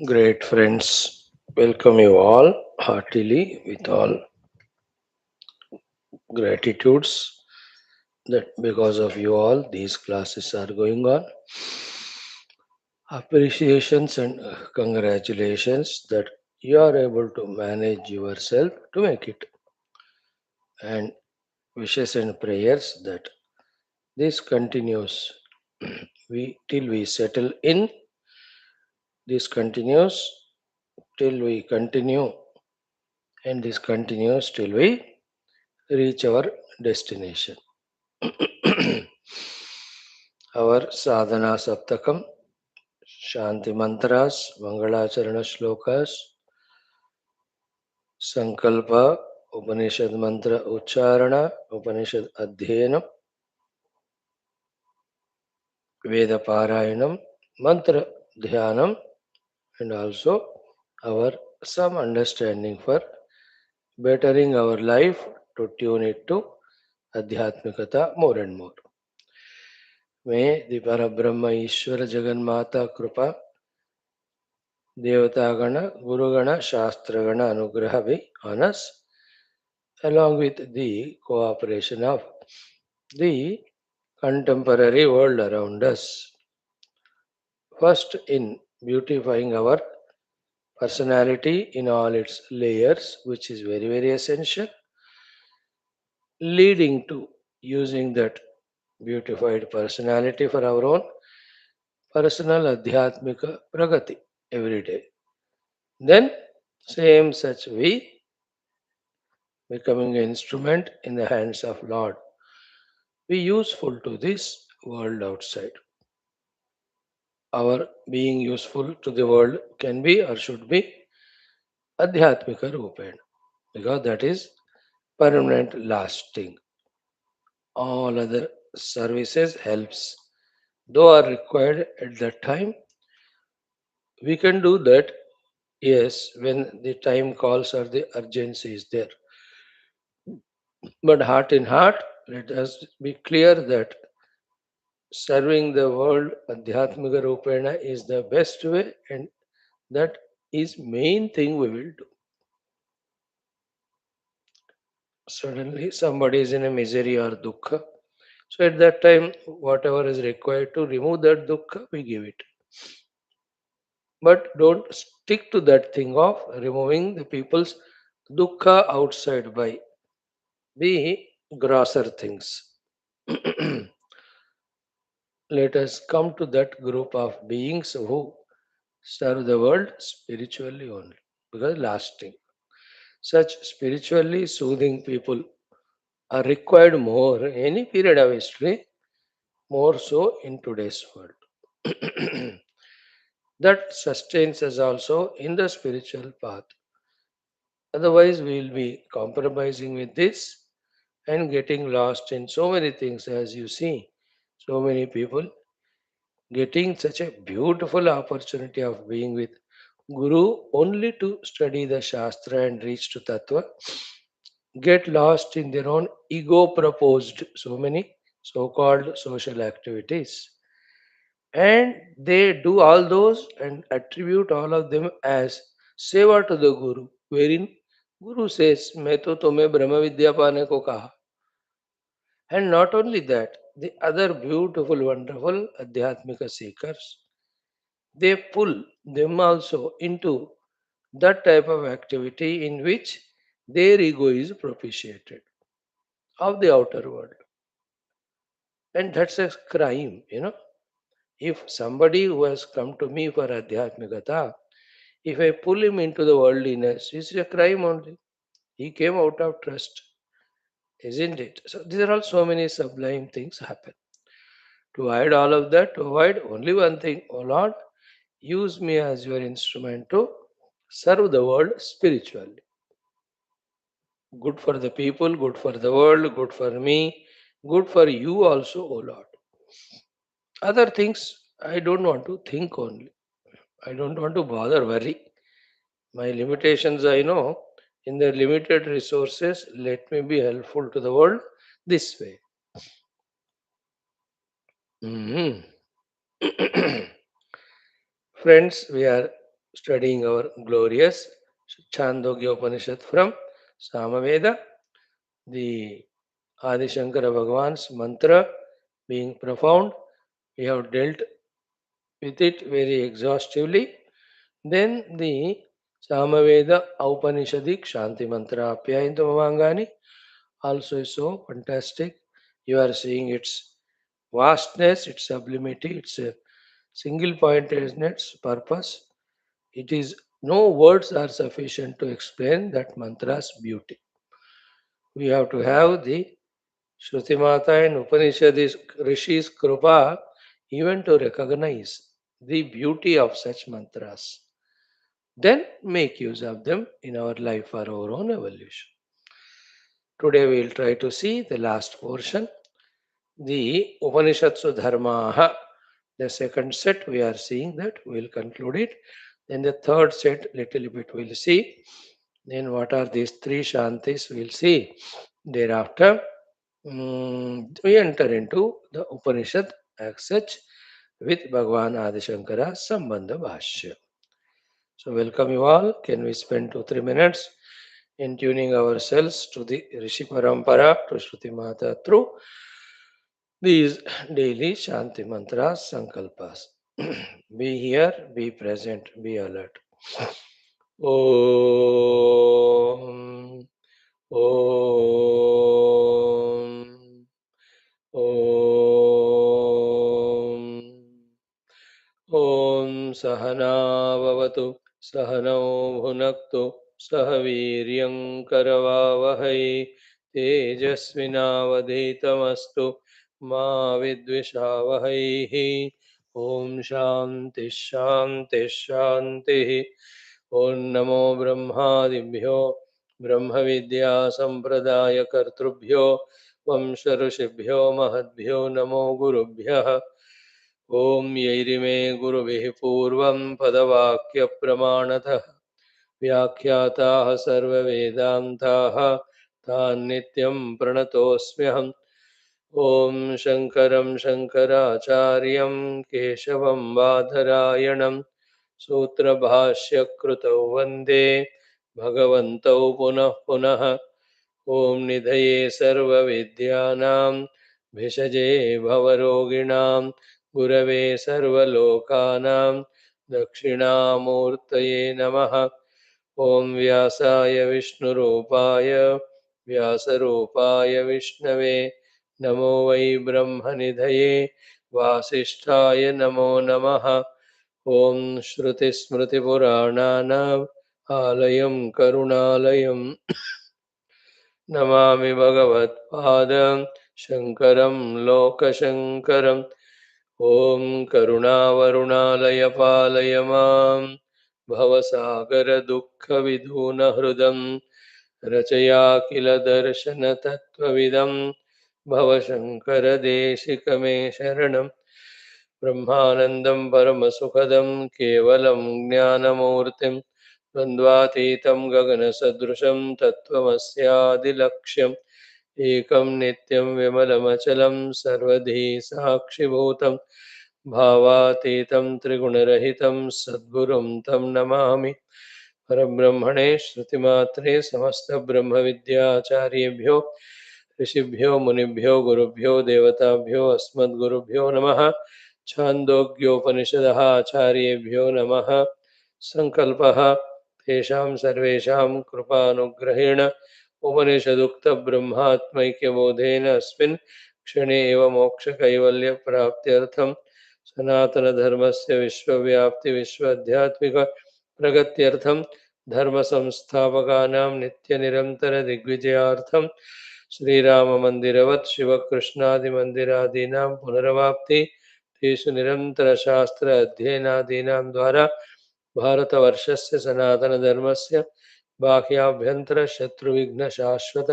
Great friends, welcome you all heartily with all gratitudes that because of you all these classes are going on. Appreciations and congratulations that you are able to manage yourself to make it, and wishes and prayers that this continues. We till we settle in, this continues till we continue, and this continues till we reach our destination. Our sadhana saptakam, shanti mantras, mangalacharana shlokas, sankalpa, Upanishad mantra ucharana, Upanishad adhyanam, Veda parayanam, mantra dhyanam, and also our some understanding for bettering our life to tune it to adhyatmikata more and more. May the Parabrahma Ishwara Jaganmata Krupa Devatagana, Gurugana, Shastragana Anugraha be on us, along with the cooperation of the contemporary world around us. First, in beautifying our personality in all its layers, which is very, very essential, leading to using that beautified personality for our own personal adhyatmika pragati every day. Then, same such we becoming an instrument in the hands of Lord, be useful to this world outside. Our being useful to the world can be or should be adhyatmika rupen, because that is permanent, lasting. All other services helps, though are required at that time. We can do that, yes, when the time calls or the urgency is there. But heart in heart, let us be clear that serving the world Adhyatmika Rupena is the best way, and that is main thing we will do. Suddenly somebody is in a misery or dukkha. So at that time, whatever is required to remove that dukkha, we give it. But don't stick to that thing of removing the people's dukkha outside by the grosser things. Let us come to that group of beings who serve the world spiritually only, because lasting. Such spiritually soothing people are required more any period of history, more so in today's world. That sustains us also in the spiritual path. Otherwise, we will be compromising with this and getting lost in so many things, as you see. So many people getting such a beautiful opportunity of being with Guru only to study the Shastra and reach to Tattva, get lost in their own ego proposed so many so called social activities. And they do all those and attribute all of them as seva to the Guru, wherein Guru says, मैं तो तुम्हें ब्रह्म विद्या पाने को कहा. And not only that, the other beautiful, wonderful Adhyatmika seekers, they pull them also into that type of activity in which their ego is propitiated of the outer world. And that's a crime, you know. If somebody who has come to me for Adhyatmikata, if I pull him into the worldliness, it's a crime only. He came out of trust, isn't it? So these are all so many sublime things happen. To avoid all of that, to avoid only one thing, oh Lord, use me as your instrument to serve the world spiritually. Good for the people, good for the world, good for me, good for you also, oh Lord. Other things I don't want to think only. I don't want to bother, worry. My limitations I know. In the limited resources, let me be helpful to the world this way. Mhm. Friends, we are studying our glorious Chandogya Upanishad from Samaveda, the Adi Shankara Bhagavan's mantra being profound. We have dealt with it very exhaustively. Then the Samaveda Upanishadic Shanti Mantra Apyayantu Mavangani also is so fantastic. You are seeing its vastness, its sublimity, its single pointedness, purpose. It is no words are sufficient to explain that mantra's beauty. We have to have the Shruti Mata and Upanishadis Rishis Krupa even to recognize the beauty of such mantras. Then make use of them in our life for our own evolution. Today we will try to see the last portion, the Upanishatsu Dharmaha. The second set we are seeing that we will conclude it. Then the third set little bit we will see. Then what are these three Shantis we will see. Thereafter we enter into the Upanishad as such with Bhagavan Adi Shankara's Sambandha Bhashya. So welcome you all. Can we spend 2-3 minutes in tuning ourselves to the Rishi Parampara, to Shruti Mata through these daily Shanti mantras, Sankalpas. Be here, be present, be alert. Om, Om, Om. ॐ सहनाववतु सहनौ भुनक्तु सह वीर्यं करवावहै तेजस्विनावधीतमस्तु मा विद्विषावहैः ॐ शान्तिः शान्तिः शान्तिः ॐ नमो ब्रह्मादिभ्यो ब्रह्मविद्यासम्प्रदायकर्तृभ्यो वंशऋषिभ्यो महद्भ्यो नमो गुरुभ्यः ॐ यैरिमे गुरुभिः पूर्वं पदवाक्यप्रमाणतः व्याख्याताः सर्ववेदान्ताः तान् नित्यं प्रणतोऽस्म्यहम् ॐ शङ्करं शङ्कराचार्यं केशवं बादरायणं सूत्रभाष्यकृतौ वन्दे भगवन्तौ पुनः पुनः ॐ निधये सर्वविद्यानां भिषजे भवरोगिणां गुरवे सर्वलोकानां दक्षिणामूर्तये नमः ॐ व्यासाय विष्णुरूपाय व्यासरूपाय विष्णवे नमो वै ब्रह्मनिधये वासिष्ठाय नमो नमः ॐ श्रुतिस्मृतिपुराणानाम् आलयं करुणालयं नमामि भगवत्पादं शङ्करं लोकशङ्करम् ॐ करुणावरुणालय पालय मां भवसागरदुःखविधूनहृदं रचया किल दर्शनतत्त्वविदं भवशङ्करदेशिकमे शरणं ब्रह्मानन्दं परमसुखदं केवलं ज्ञानमूर्तिं द्वन्द्वातीतं गगनसदृशं तत्त्वमस्यादिलक्ष्यम् एकं नित्यं विमलमचलं सर्वधी साक्षिभूतं भावातीतं त्रिगुणरहितं सद्गुरुं तं नमामि परब्रह्मणे श्रुतिमात्रे समस्तब्रह्मविद्याचार्येभ्यो ऋषिभ्यो मुनिभ्यो गुरुभ्यो देवताभ्यो अस्मद्गुरुभ्यो नमः छान्दोग्योपनिषदः आचार्येभ्यो नमः सङ्कल्पः तेषां सर्वेषां कृपानुग्रहेण उपनिषदुक्तब्रह्मात्मैक्यबोधेन अस्मिन् क्षणे एव मोक्षकैवल्यप्राप्त्यर्थं सनातनधर्मस्य विश्वव्याप्तिविश्वाध्यात्मिकप्रगत्यर्थं धर्मसंस्थापकानां नित्यनिरन्तरदिग्विजयार्थं श्रीराममन्दिरवत् शिवकृष्णादिमन्दिरादीनां पुनरवाप्ति तेषु निरन्तरशास्त्र अध्ययनादीनां द्वारा भारतवर्षस्य सनातनधर्मस्य बाह्याभ्यन्तर शत्रुविघ्न शाश्वत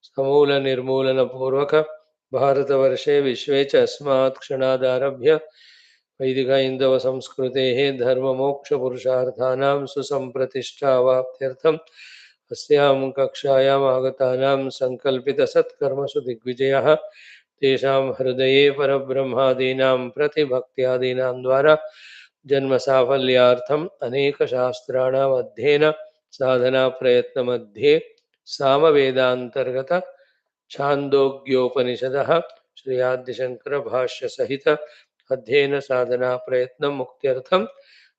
समूल निर्मूलन पूर्वक भारतवर्षे विश्वे च अस्मात् क्षणादारभ्य वैदिक हिन्दव संस्कृतेः धर्ममोक्षपुरुषार्थानां सुसम्प्रतिष्ठावाप्त्यर्थम् अस्यां कक्षायाम् आगतानां सङ्कल्पितसत्कर्मसु दिग्विजयः तेषां हृदये परब्रह्मादीनां प्रतिभक्त्यादीनां द्वारा जन्मसाफल्यार्थम् अनेकशास्त्राणाम् अध्ययन साधनाप्रयत्नमध्ये सामवेदान्तर्गत छान्दोग्योपनिषदः श्रीयाद्यशङ्करभाष्यसहित अध्ययन साधना प्रयत्नं मुक्त्यर्थं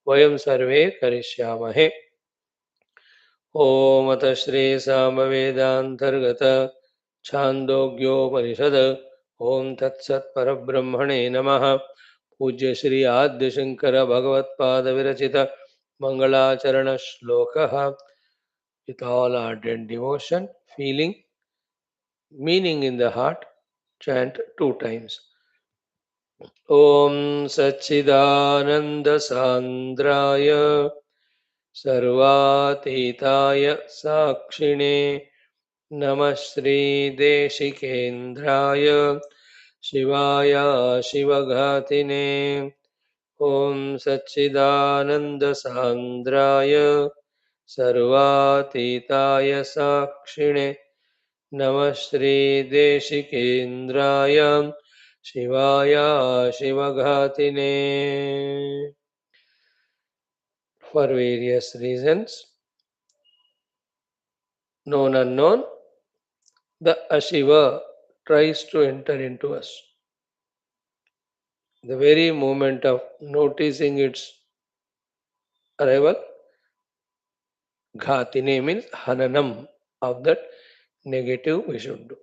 वयं सर्वे करिष्यामहे। ओम अथ श्री सामवेदांतर्गत छांदोग्योपनिषद ओम तत्सत् परब्रह्मणे नमः। पूज्य श्री आद्य शंकर भगवत्पाद विरचित मंगलाचरण श्लोक with all ardent devotion, feeling, meaning in the heart, chant 2 times. Om Satchidananda Sandraya सर्वातीताय साक्षिणे नमः श्रीदेशिकेन्द्राय शिवाय शिवघातिने ॐ सच्चिदानन्दसान्द्राय सर्वातीताय साक्षिणे नमः श्रीदेशिकेन्द्राय शिवाय शिवघातिने। For various reasons, known unknown, the Ashiva tries to enter into us. The very moment of noticing its arrival, Ghatine means Hananam of that negative we should do.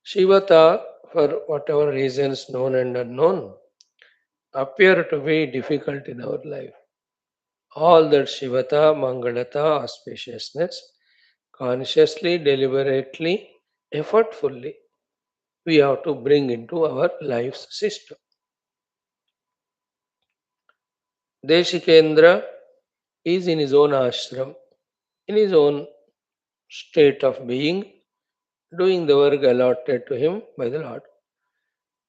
Shivata, for whatever reasons known and unknown, appear to be difficult in our life. All that Shivata, Mangalata, auspiciousness, consciously, deliberately, effortfully, we have to bring into our life's system. Deshikendra is in his own ashram, in his own state of being, doing the work allotted to him by the Lord.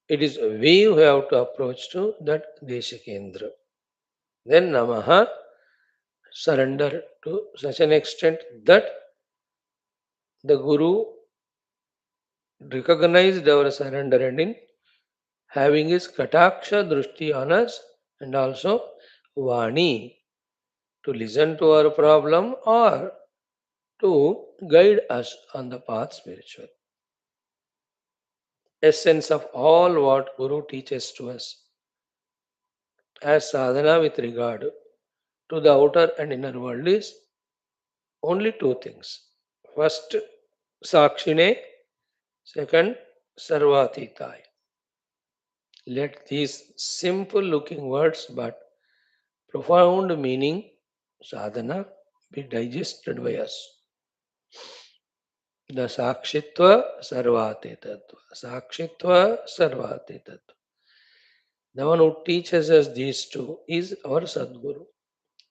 It is we who have to approach to that Deshikendra. Then Namaha surrender to such an extent that the Guru recognized our surrender and in having his Kataksha Drushti on us and also Vani to listen to our problem or to guide us on the path spiritual. Essence of all what Guru teaches to us as sadhana with regard to the outer and inner world is only 2 things. First, Sakshine, second, Sarvatitaya. Let these simple looking words but profound meaning sadhana be digested by us. The Sakshitva Sarvate Tattva. Sakshitva Sarvate Tattva. The one who teaches us these two is our Sadguru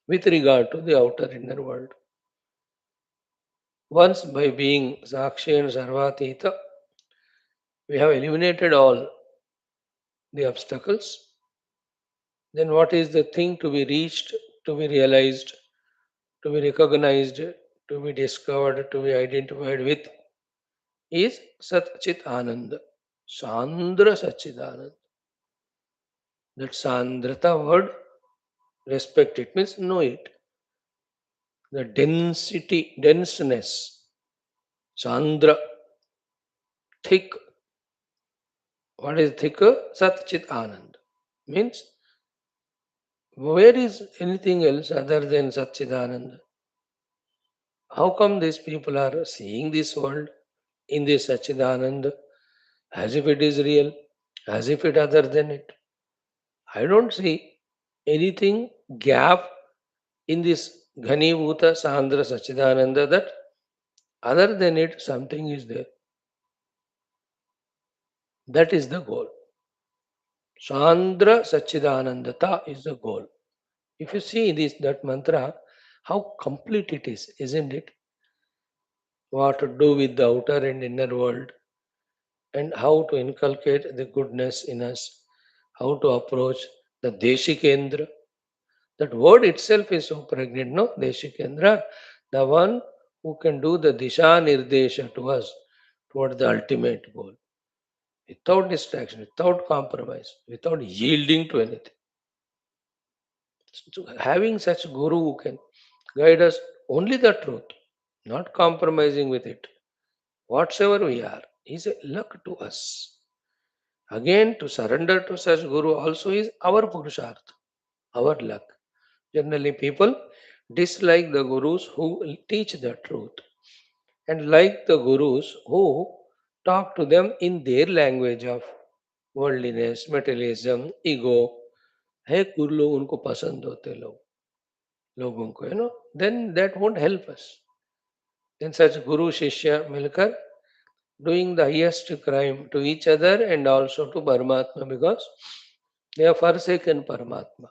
with regard to the outer inner world. Once by being Sakshi and Sarvatita, we have eliminated all the obstacles. Then what is the thing to be reached, to be realized, to be recognized, to be discovered, to be identified with is Sat Chit Ananda. Sandra Satchidananda. That Sandrata word, respect it means know it. The density, denseness, Chandra, thick. What is thick? Sat Chit Anand. Means, where is anything else other than Satchidananda? How come these people are seeing this world in this Satchidananda as if it is real, as if it other than it? I don't see anything gap in this Ghani Bhuta Sandra Satchidananda that other than it something is there. That is the goal. Sandra Satchidanandata is the goal. If you see this that mantra, how complete it is, isn't it? What to do with the outer and inner world, and how to inculcate the goodness in us, how to approach the Deshikendra. That word itself is so pregnant, no? Deshikendra, the one who can do the Disha Nirdesha to us toward the ultimate goal. without distraction, without compromise, without yielding to anything. So having such guru who can guide us only the truth, not compromising with it, whatsoever we are, is a luck to us. Again, to surrender to such guru also is our purusharth, our luck. Generally, people dislike the gurus who teach the truth and like the gurus who talk to them in their language of worldliness, materialism, ego. है गुरु लोग उनको पसंद होते लोगों को then that won't help us. Then such guru shishya milkar doing the highest crime to each other and also to Paramatma because they have forsaken Paramatma.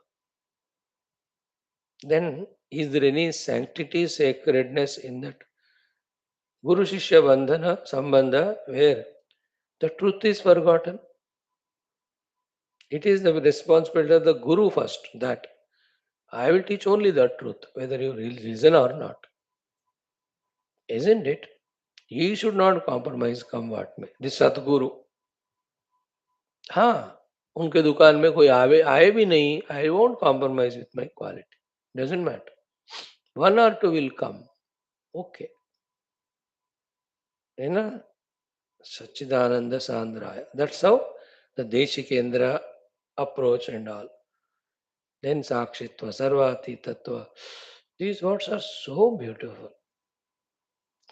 Then is there any sanctity, sacredness in that Guru Shishya Bandhana, Sambandha, where the truth is forgotten? It is the responsibility of the Guru first that I will teach only the truth, whether you listen or not. Isn't it? He should not compromise come what may. This Satguru. हाँ उनके दुकान में कोई आवे आए भी नहीं I won't compromise with my quality doesn't matter one और टू विल कम ओके है ना सच्चिदानंद सांद्राय that's how the Deshikendra approach and all. Then Sakshitva, Sarvati Tattva. These words are so beautiful.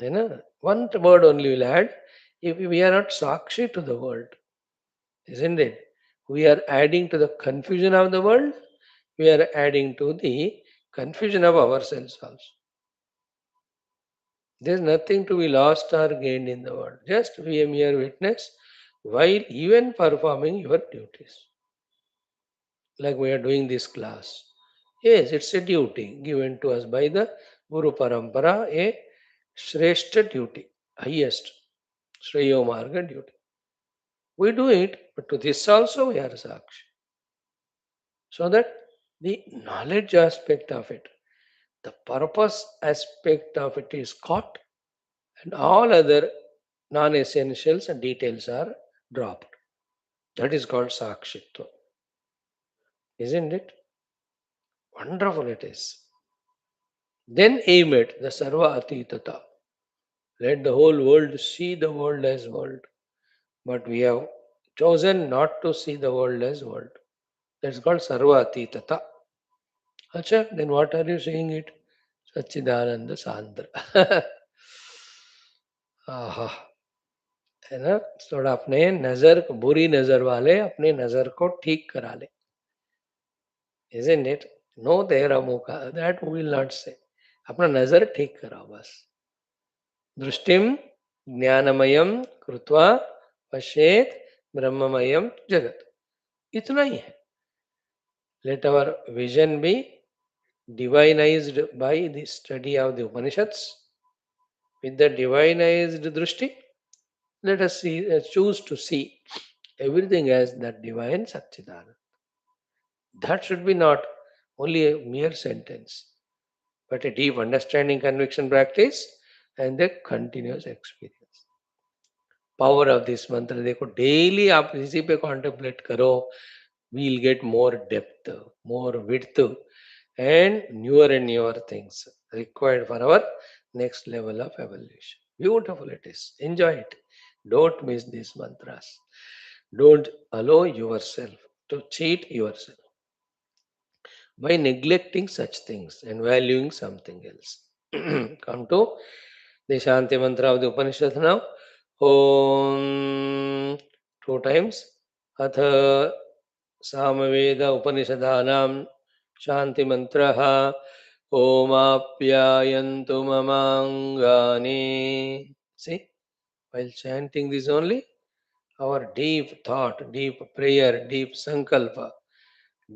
You know, one word only will add if we are not Sakshi to the world, isn't it? We are adding to the confusion of the world, we are adding to the confusion of ourselves also. There is nothing to be lost or gained in the world, just be a mere witness while even performing your duties. Like we are doing this class. Yes, it's a duty given to us by the Guru Parampara, a Shrestha duty, highest, Shreyo Marga duty. We do it, but to this also we are Sakshi. So that the knowledge aspect of it, the purpose aspect of it is caught, and all other non essentials and details are dropped. That is called Sakshitva. Isn't it? Wonderful it is. Then aim at the Sarva Atitata. Let the whole world see the world as world. But we have chosen not to see the world as world. That's called Sarva Atitata. Acha, then what are you saying it? Sachidananda Sandra. आहा है ना थोड़ा अपने नजर बुरी नजर वाले अपने नजर को ठीक करा ले isn't it no तेरा मुका that we will not say अपना नजर ठीक कराओ बस दृष्टिम ज्ञानमयम कृत्वा पश्येत ब्रह्ममयम जगत इतना ही है let our vision be divinized by the study of the Upanishads with the divinized drishti. Let us see, choose to see everything as that divine Satchidananda. That should be not only a mere sentence, but a deep understanding, conviction, practice, and a continuous experience. Power of this mantra देखो daily आप इसी पे contemplate करो, we'll get more depth, more width, and newer things required for our next level of evolution. Beautiful it is. Enjoy it. Don't miss these mantras. Don't allow yourself to cheat yourself by neglecting such things and valuing something else. Come to the Shanti mantra of the Upanishad now. Om two times. Atha Samaveda Upanishadhanam Shanti mantraha Omapyayantu mamangani. See, while chanting this only, our deep thought, deep prayer, deep sankalpa,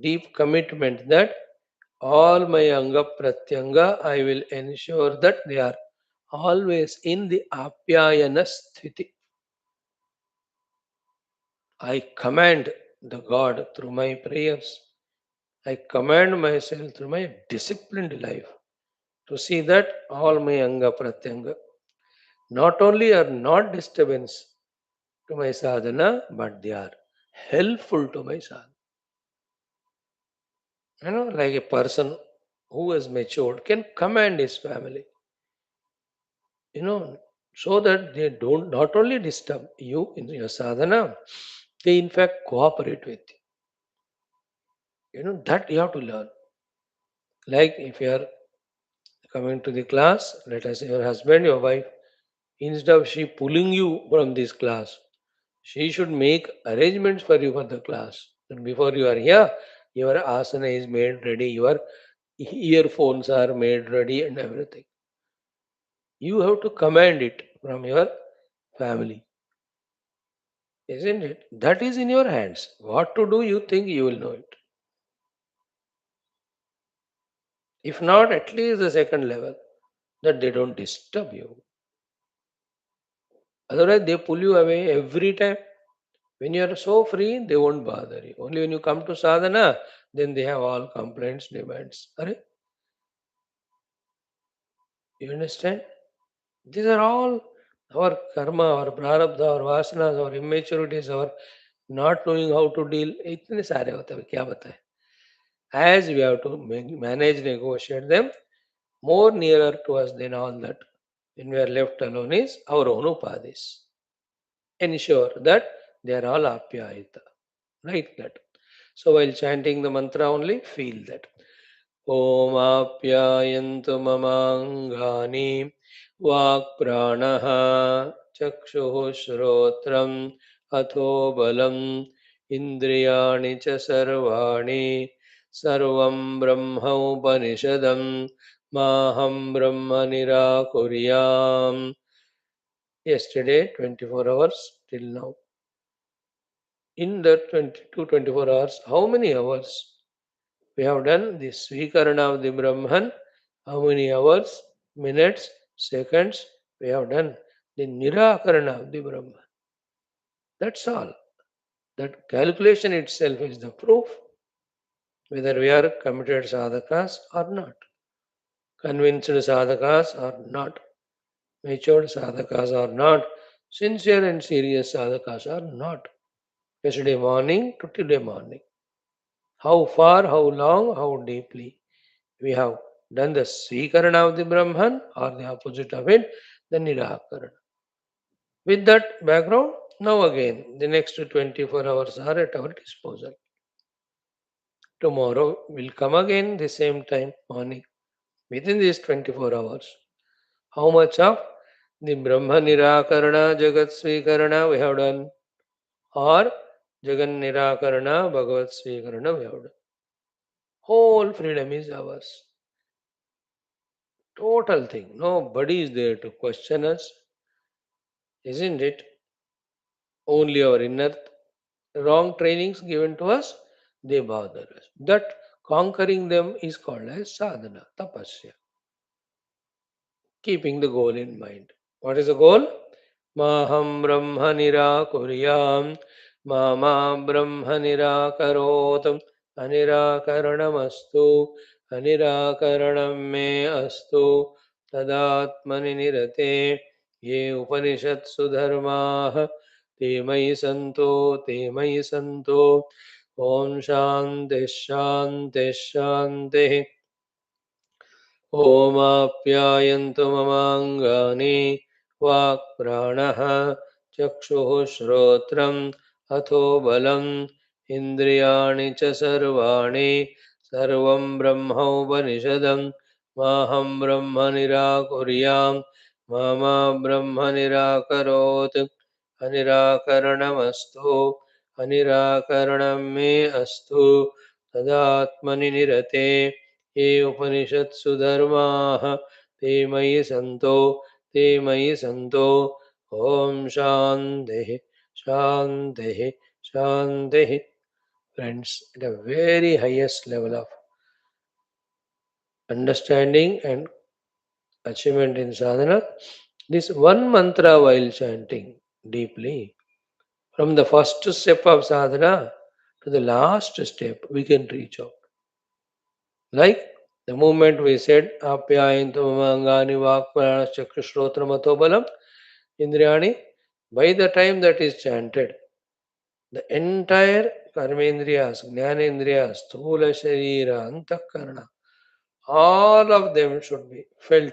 deep commitment that all my anga pratyanga, I will ensure that they are always in the apyayana sthiti. I command the God through my prayers. I command myself through my disciplined life to see that all my anga pratyanga not only are not disturbance to my sadhana, but they are helpful to my sadhana. Like a person who has matured can command his family, you know, so that they don't not only disturb you in your sadhana, they in fact cooperate with you. That you have to learn. Like if you are coming to the class, let us say your husband, your wife, instead of she pulling you from this class, she should make arrangements for you for the class. And before you are here, your asana is made ready, your earphones are made ready, and everything. You have to command it from your family, isn't it? That is in your hands. What to do, you think you will know it. If not, at least the second level, that they don't disturb you. Otherwise, they pull you away every time. When you are so free, they won't bother you. Only when you come to sadhana, then they have all complaints, demands. Are you understand? These are all our karma, our prarabdha, our vasanas, our immaturities, our not knowing how to deal. इतने सारे होते हैं क्या बताएं. As we have to manage, negotiate them, more nearer to us than all that. When we are left alone is our own upadhis. Ensure that they are all apyayita. Like that. So while chanting the mantra only, feel that. Om apyayantu mamangani vak pranaha chakshuh shrotram atho balam indriyani cha sarvani sarvam brahma upanishadam maham brahma nirakuryam. Yesterday, 24 hours till now. In the 24 hours, how many hours we have done the Svikarana of the Brahman? How many hours, minutes, seconds we have done the Nirakarana of the Brahman? That's all. That calculation itself is the proof whether we are committed sadhakas or not, convinced sadhakas or not, matured sadhakas or not, sincere and serious sadhakas or not. Yesterday morning to today morning. How far, how long, how deeply we have done the Svikarana of the Brahman or the opposite of it, the Nirakarana. With that background, now again, the next 24 hours are at our disposal. Tomorrow will come again the same time, morning, within these 24 hours. How much of the Brahma Nirakarana, Jagat Svikarana we have done, or Jagan Nirakarana, Bhagavat Svikarana we have done. Whole freedom is ours. Total thing. Nobody is there to question us, isn't it? Only our inner wrong trainings given to us, they bother us. That conquering them is called as sadhana, tapasya. Keeping the goal in mind. What is the goal? Maham Brahma Nirakuryam, Mama Brahma Nirakarotam, Anirakaranamastu, Anirakaranam me astu, Tadatmani Nirate, Ye Upanishadsu Dharmaha, Te Mai Santo, Te Mai Santo, Om Shanti Shanti Shanti. ओमाप्यायन्तु ममाङ्गानि वाक्प्राणः चक्षुः श्रोत्रम् अथो बलम् इन्द्रियाणि च सर्वाणि सर्वं ब्रह्मोपनिषदम् माहं ब्रह्म निराकुर्याम् मा ब्रह्म निराकरोत् अनिराकरणमस्तु अनिराकरणं मे अस्तु तदात्मनि निरते ये उपनिषत्सु धर्माः ते मयि सन्तो ते मयि सन्तो ॐ शान्तिः शान्तिः शान्तिः. Friends, at a very highest level of understanding and achievement in sadhana, this one mantra while chanting deeply, from the first step of sadhana to the last step, we can reach out. Like the moment we said, Apyayantu Mamangani Vakprana Chakrishrotramato Balam Indriyani, By the time that is chanted, the entire karmendriyas, jnanendriyas, sthula sharira, antakarana, all of them should be felt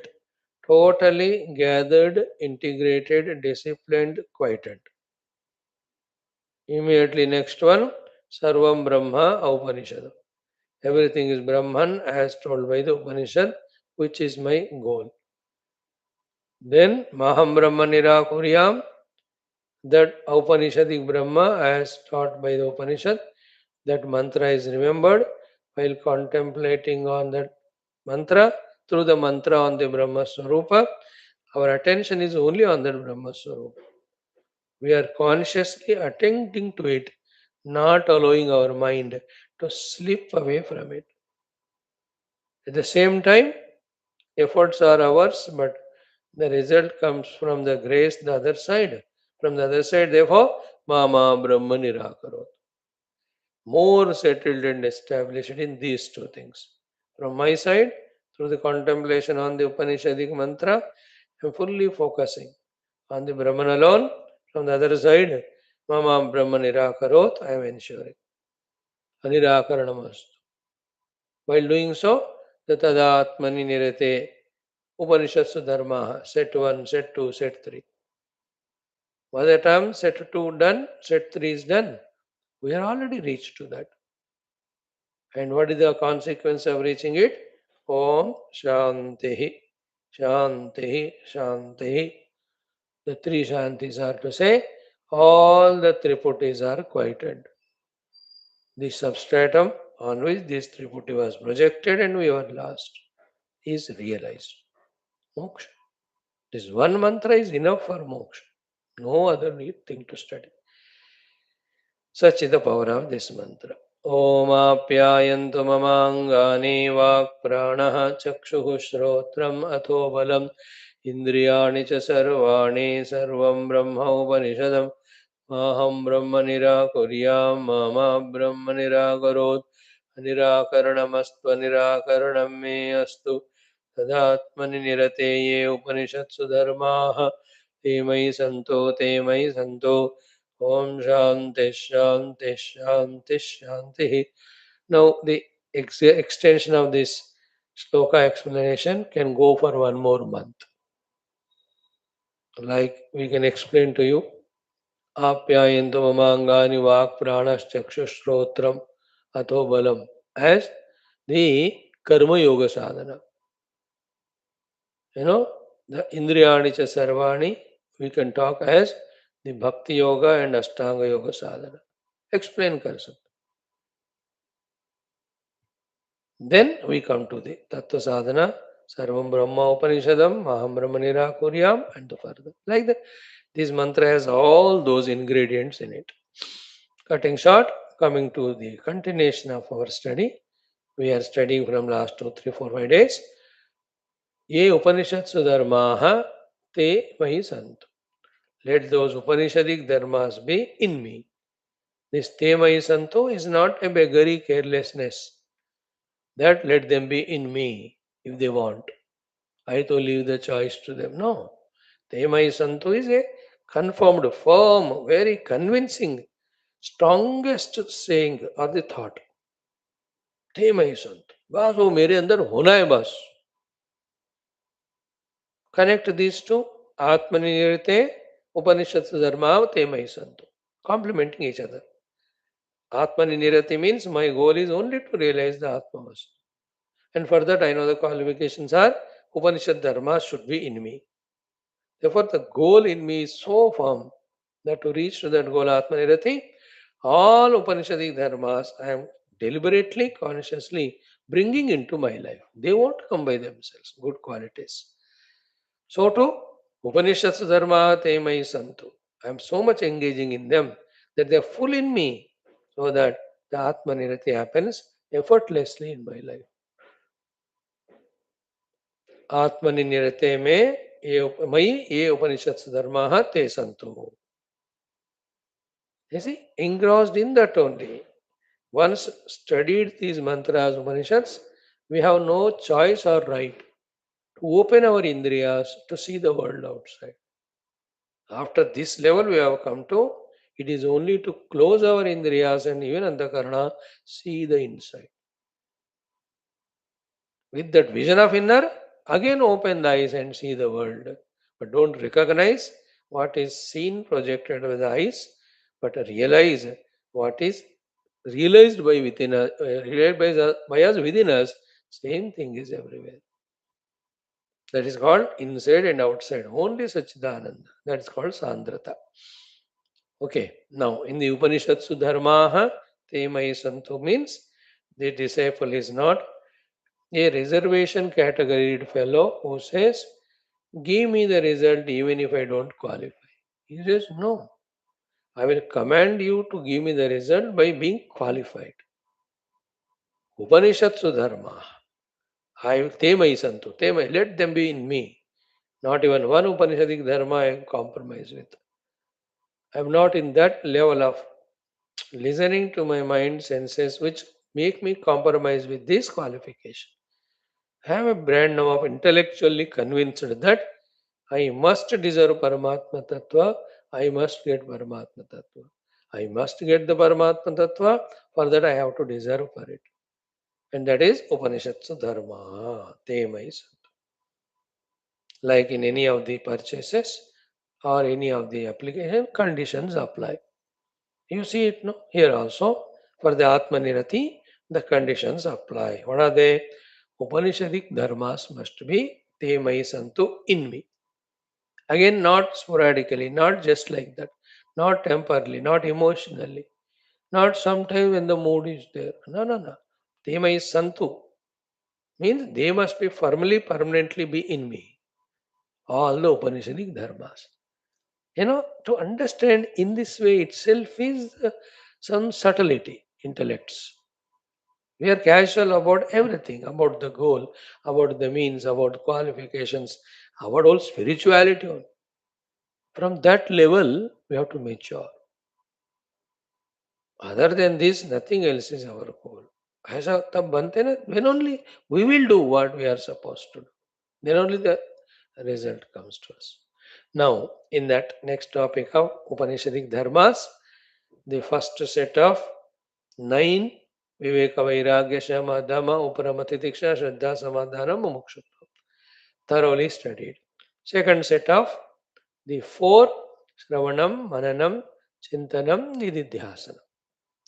totally gathered, integrated, disciplined, quieted. Immediately next one, Sarvam Brahma Upanishad. Everything is Brahman as told by the Upanishad, which is my goal. Then Maham Brahma Nirakuryam, that Upanishadic Brahma as taught by the Upanishad, that mantra is remembered while contemplating on that mantra. Through the mantra on the Brahma Swarupa, our attention is only on that Brahma Swarupa. We are consciously attending to it, not allowing our mind to slip away from it. At the same time, efforts are ours, but the result comes from the grace the other side. From the other side, therefore, Mama Brahma Nirakarot. More settled and established in these two things. From my side, through the contemplation on the Upanishadic mantra, I am fully focusing on the Brahman alone. From the other side, Mama Brahma Nirakarot, I am ensuring. Anirakaranamastu. While doing so, the Tadatmani Nirate Upanishadsu Dharma, set 1, set 2, set 3. By the time set 2 done, set 3 is done. We are already reached to that. And what is the consequence of reaching it? Om Shantihi, Shantihi, Shantihi. The three Shantis are to say, all the Triputis are quieted. The substratum on which this Triputi was projected and we were lost is realized. Moksha. This one mantra is enough for moksha. No other need thing to study. Such is the power of this mantra. Om apyayantu mamangani vak pranah chakshuh shrotam atho balam indriyani cha sarvani sarvam brahma upanishadam maham brahma nirakuryam mama brahma nirakarot निराकरणमस्त्व निराकरणं मे अस्तु तदात्मनि निरते ये उपनिषत्सु धर्माः ते मयि सन्तो Om Shanti Shanti Shanti Shanti. Now the extension of this shloka explanation can go for one more month. Like we can explain to you, Apyayantu mamangani vak pranas chakshushrotram atho balam as the karma yoga sadhana. The indriyani cha sarvani we can talk as the bhakti yoga and ashtanga yoga sadhana. Explain Karsan. Then we come to the Tattva Sadhana, Sarvam Brahma Upanishadam, Maham Brahma Nirakuryam, and the further. Like that, this mantra has all those ingredients in it. Cutting short, coming to the continuation of our study. We are studying from last 2, 3, 4, 5 days. Ye Upanishatsu Dharmaha te mahi sant. Let those Upanishadic dharmas be in me. This te mahi santo is not a beggary carelessness. That let them be in me if they want. I to leave the choice to them. No. Temai Santu is a confirmed, firm, very convincing, strongest saying or the thought. Temai Santu. बस वो मेरे अंदर होना है बस. Connect these two. Atmanirite Upanishad Dharma Temai Santu. Complementing each other. Atmaninirati means my goal is only to realize the Atmavas. And for that I know the qualifications are Upanishad Dharma should be in me. Therefore, the goal in me is so firm that to reach to that goal, Atmanirati, all Upanishadic dharmas I am deliberately, consciously bringing into my life. They won't come by themselves, good qualities. So too, Upanishads dharma te mai santu. I am so much engaging in them that they are full in me so that the Atmanirati happens effortlessly in my life. Atmanirate में ये उपनिषद धर्म ते संतो. You see, engrossed in that only. Once studied these mantras, Upanishads, we have no choice or right to open our indriyas to see the world outside. After this level we have come to, it is only to close our indriyas and even antakarana, see the inside. With that vision of inner, again open the eyes and see the world. But don't recognize what is seen projected with the eyes, but realize what is realized by within us, realized by us within us. Same thing is everywhere. That is called inside and outside. Only Sachidananda. That is called Sandhrata. Okay, now in the Upanishads, Dharmaha, Temai Santu means the disciple is not a reservation categorized fellow who says, give me the result even if I don't qualify. He says, no, I will command you to give me the result by being qualified. Upanishatsu dharma. Temai santu. Temai, let them be in me. Not even one Upanishadic dharma I compromise with. I am not in that level of listening to my mind senses which make me compromise with this qualification. I am a brand now of intellectually convinced that I must deserve Paramatma Tattva, I must get Paramatma Tattva. I must get the Paramatma Tattva, for that I have to deserve for it. And that is Upanishatsu Dharma, Temais. Like in any of the purchases or any of the application, conditions apply. You see it no? Here also, for the Atmanirati, the conditions apply. What are they? Upanishadic dharmas must be Temai Santu in me. Again, not sporadically, not just like that, not temporarily, not emotionally, not sometime when the mood is there. No, no, no. Temai Santu means they must be firmly, permanently be in me. All the Upanishadic dharmas. To understand in this way itself is some subtlety, intellects. We are casual about everything, about the goal, about the means, about qualifications, about all spirituality. From that level, we have to mature. Other than this, nothing else is our goal. ऐसा तब बनते ना, when only we will do what we are supposed to do. Then only the result comes to us. Now, in that next topic of Upanishadic Dharmas, the first set of 9 Viveka Vairagya Shama Dhamma Uparamati Diksha Shraddha Samadhana Mumukshutva thoroughly studied. Second set of the 4 Shravanam, Mananam, Chintanam, Nididhyasana.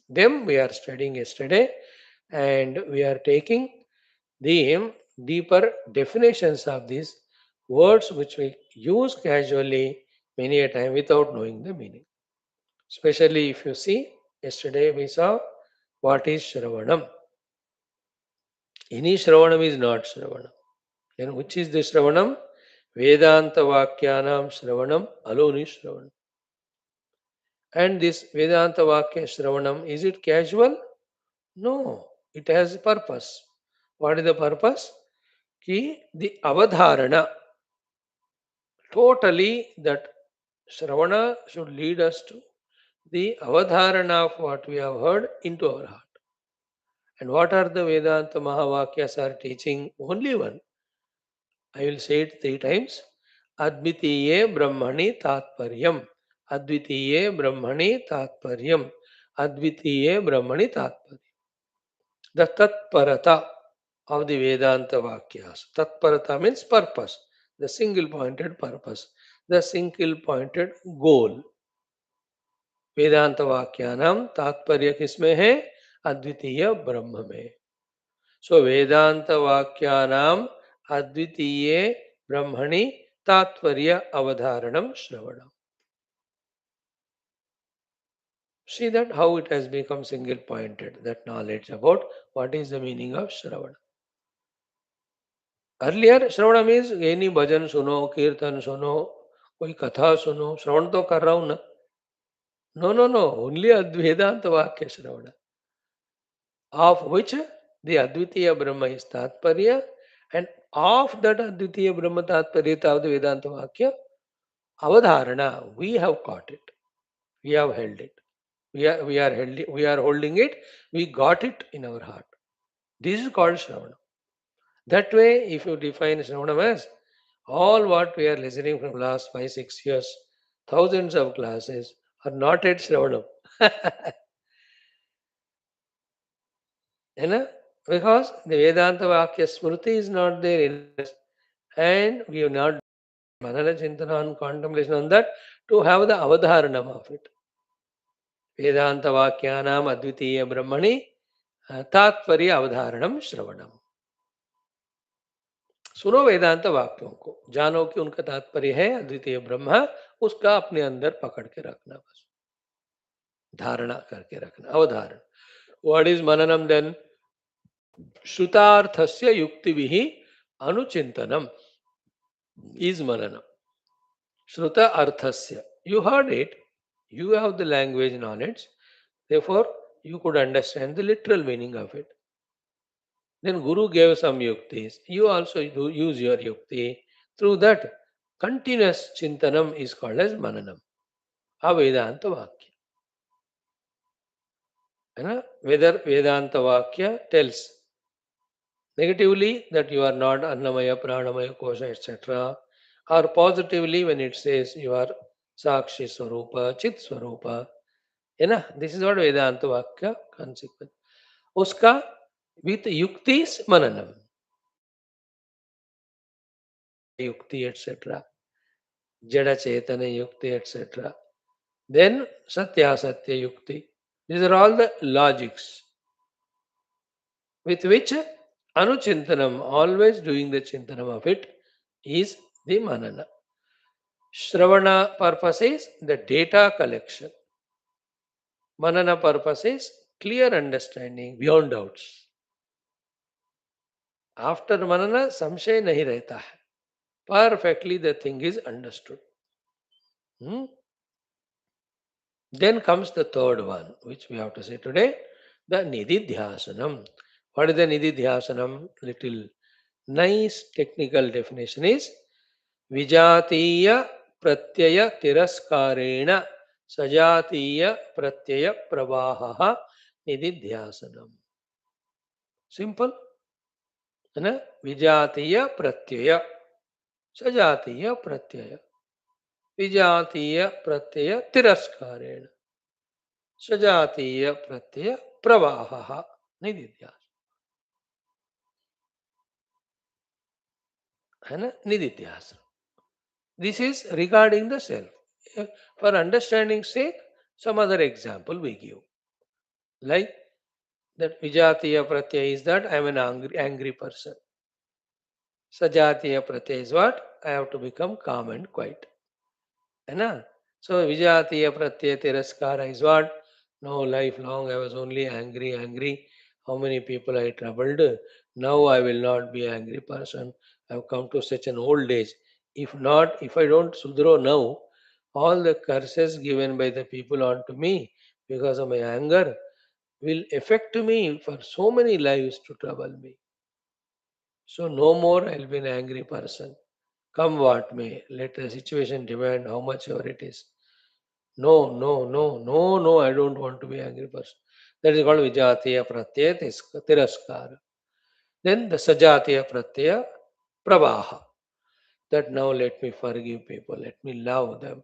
Them we are studying yesterday and we are taking the deeper definitions of these words which we use casually many a time without knowing the meaning. Especially if you see, yesterday we saw what is Shravanam. Any Shravanam is not Shravanam. Then which is the Shravanam? Vedanta Vakyanam Shravanam alone is Shravanam. And this Vedanta Vakya Shravanam, is it casual? No, it has a purpose. What is the purpose? Ki the avadharana, totally that Shravana should lead us to the avadharana of what we have heard into our heart. And what are the Vedanta Mahavakyas are teaching? Only one. I will say it 3 times. Advitiye Brahmani Tatparyam. Advitiye Brahmani Tatparyam. Advitiye Brahmani Tatparyam. The Tatparata of the Vedanta Vakyas. Tatparata means purpose, the single pointed purpose, the single pointed goal. वेदांत वाक्यानाम तात्पर्य किसमें है? अद्वितीय ब्रह्म में. सो वेदांत वाक्यानाम अद्वितीय ब्रह्मणि तात्पर्य अवधारणम श्रवणम. See that how it has become single pointed, that knowledge about what is the meaning of Shravana. Earlier, Shravana means any bhajan suno, kirtan suno, कोई कथा सुनो. श्रवण तो कर रहा हूं ना. No, no, no. Only Advedanta Vakya Shravana. Of which the Advitiya Brahma is Tatparya, and of that Advitiya Brahma Tatparya of the Vedanta Vakya, Avadharana, we have caught it. We have held it. We are holding it. We got it in our heart. This is called Shravana. That way, if you define Shravana as all what we are listening from last 5-6 years, thousands of classes are not at Shravanam. You know? Because the Vedanta Vakya Smriti is not there in us. And we have not Manana Chintana and contemplation on that to have the avadharanam of it. Vedanta Vakyanam Advitiya Brahmani तात्पर्य अवधारणम श्रवणम. सुनो वेदांत वाक्यों को, जानो कि उनका तात्पर्य है अद्वितीय ब्रह्म, उसका अपने अंदर पकड़ के रखना, बस धारणा करके रखना, अवधारण. व्हाट इज मननम देन? श्रुतार्थस्य युक्तिभिः अनुचिंतनम is mananam. Shruta arthasya. You heard it. You have the language knowledge. Therefore, you could understand the literal meaning of it. Then Guru gave some yuktis. You also do use your yukti. Through that, continuous chintanam is called as mananam. Avedanta Vakya. Whether Vedanta Vakya tells negatively that you are not Annamaya, Pranamaya, Kosha, etc. Or positively when it says you are Sakshi Swarupa, Chit Swarupa. This is what Vedanta Vakya consequence. Uska with yuktis mananam. Yukti, etc. Jada Chetana Yukti, etc. Then Satya Satya Yukti. These are all the logics with which Anuchintanam, always doing the Chintanam of it, is the Manana. Shravana purpose is the data collection. Manana purpose is clear understanding beyond doubts. After Manana, samshay nahi rehta hai. Perfectly the thing is understood. Then comes the third one, which we have to say today, the Nididhyasanam. What is the Nididhyasanam? Little nice technical definition is Vijatiya Pratyaya Tiraskarena Sajatiya Pratyaya Pravaha Nididhyasanam. Simple. Vijatiya Pratyaya Sajatiya Pratyaya Vijatiya Pratyaya Tiraskarena Sajatiya Pratyaya Pravaha Nididhyasana. Nididhyasana. This is regarding the self. For understanding sake, some other example we give. Like that Vijatiya Pratyaya is that I am an angry person. Sajatiya Pratyaya is what? I have to become calm and quiet. So Vijatiya Pratyaya Tiraskara is what? No, lifelong I was only angry. How many people I troubled? Now I will not be an angry person. I have come to such an old age. If not, if I don't sudro now, all the curses given by the people onto me because of my anger will affect me for so many lives to trouble me. So no more I'll be an angry person. Come what may, let the situation demand how much ever it is. No, I don't want to be an angry person. That is called Vijatiya Pratyaya Tiraskara. Then the Sajatiya Pratyaya Pravaha. That now let me forgive people, let me love them,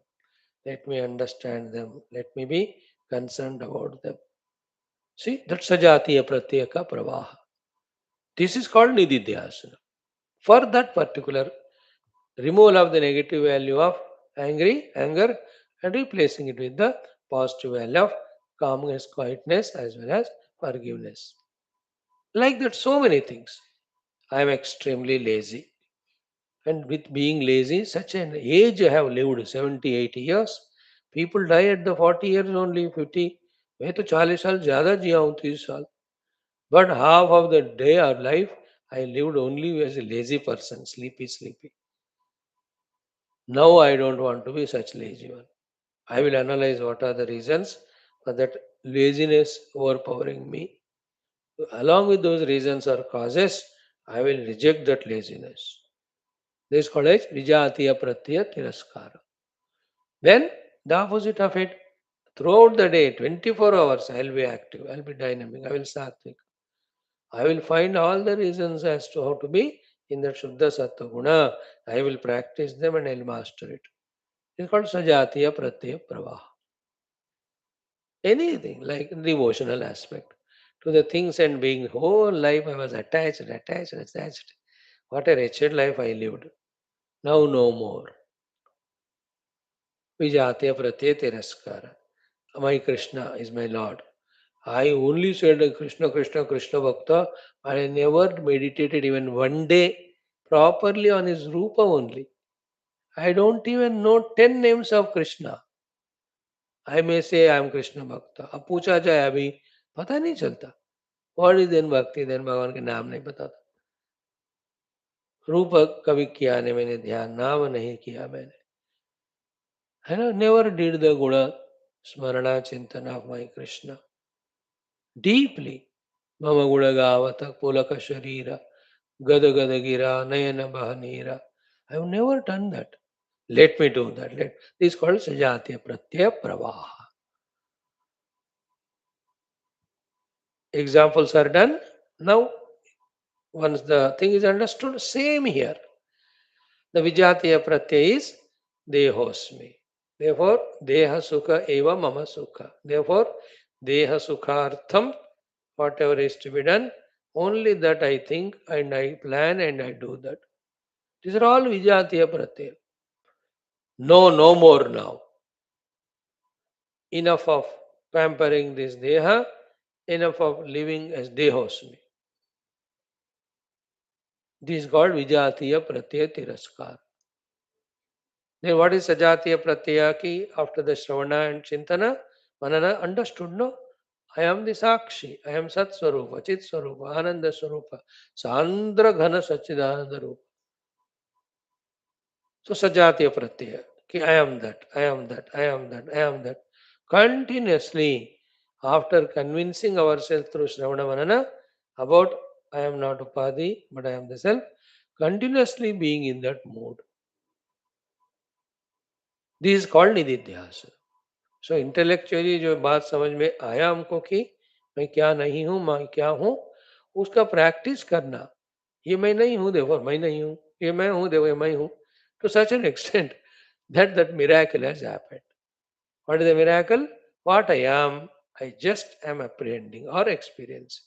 let me understand them, let me be concerned about them. See, that's Sajatiya Pratyaya ka Pravaha. This is called Nididhyasana. For that particular removal of the negative value of anger, and replacing it with the positive value of calmness, quietness, as well as forgiveness. Like that, so many things. I am extremely lazy. And with being lazy, such an age I have lived 70, 80 years. People die at the 40 years only, 50. मैं तो 40 साल ज़्यादा जिया हूँ 30 साल. But half of the day or life, I lived only as a lazy person, sleepy. Now I don't want to be such lazy one. I will analyze what are the reasons for that laziness overpowering me. Along with those reasons or causes, I will reject that laziness. This is called as Vijatiya Pratyaya Tiraskara. Then the opposite of it, throughout the day, 24 hours, I will be active, I will be dynamic, I will sattvic. I will find all the reasons as to how to be in that Shuddha Sattva Guna. I will practice them and I will master it. It's called Sajatiya Pratyaya Pravaha. Anything like devotional aspect to the things and being. Whole life I was attached. What a wretched life I lived. Now no more. Vijatiya Pratyaya Tiraskara. My Krishna is my Lord. I only said Krishna, Krishna, Krishna Bhakta. I never meditated even one day properly on his Rupa only. I don't even know 10 names of Krishna. I may say I am Krishna Bhakta. अब पूछा जाए अभी पता नहीं चलता. What is then भक्ति? Then भगवान के नाम नहीं पता था. रूप कभी किया नहीं मैंने ध्यान, नाम नहीं किया मैंने. है ना? Never did the guna smarana chintana of my Krishna deeply. Mama gudagavata pulaka sharira gada gada gira nayana bahanira. I have never done that. Let me do that. This is called Sajatiya Pratyaya Pravaha. Examples are done. Now, once the thing is understood, same here. The Vijatiya Pratyaya is Dehosmi. Therefore, Deha Sukha Eva Mama Sukha. Therefore, Deha Sukhartham, whatever is to be done, only that I think and I plan and I do that. These are all Vijatiya Pratyaya. No, no more now. Enough of pampering this Deha, enough of living as Dehosmi. This is called Vijatiya Pratyaya Tiraskar. Then what is Sajatiya Pratyaya ki after the Shravana and Chintana? Manana understood, no? I am the Sakshi, I am Sat Swarupa, Chit Swarupa, Ananda Swarupa, Sandra Ghana Sachidananda Rupa. So Sajatiya Pratyaya, ki I am that, I am that, I am that, I am that. Continuously, after convincing ourselves through Shravana Manana about I am not Upadi, but I am the Self, continuously being in that mood. This is called Nididhyasa. So intellectually जो बात समझ में आया हमको कि मैं क्या नहीं हूँ मैं क्या हूँ उसका प्रैक्टिस करना ये मैं नहीं हूँ देखो मैं नहीं हूँ ये मैं हूँ देखो ये मैं हूँ to such an extent that miracle has happened. What is the miracle? What I am, I just am apprehending or experiencing.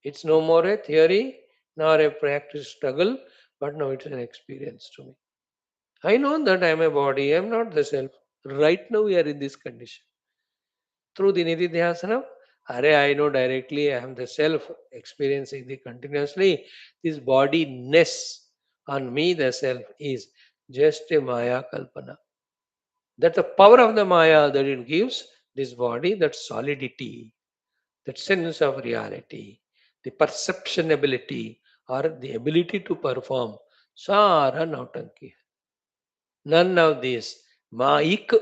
It's no more a theory nor a practice struggle, but now it's an experience to me. I know that I am a body, I am not the self. Right now we are in this condition. Through the Nididhyasana, I know directly I am the self experiencing the continuously. This bodiness on me, the self, is just a Maya Kalpana. That the power of the Maya that it gives this body, that solidity, that sense of reality, the perception ability or the ability to perform, Sara Nautanki. None of these Maik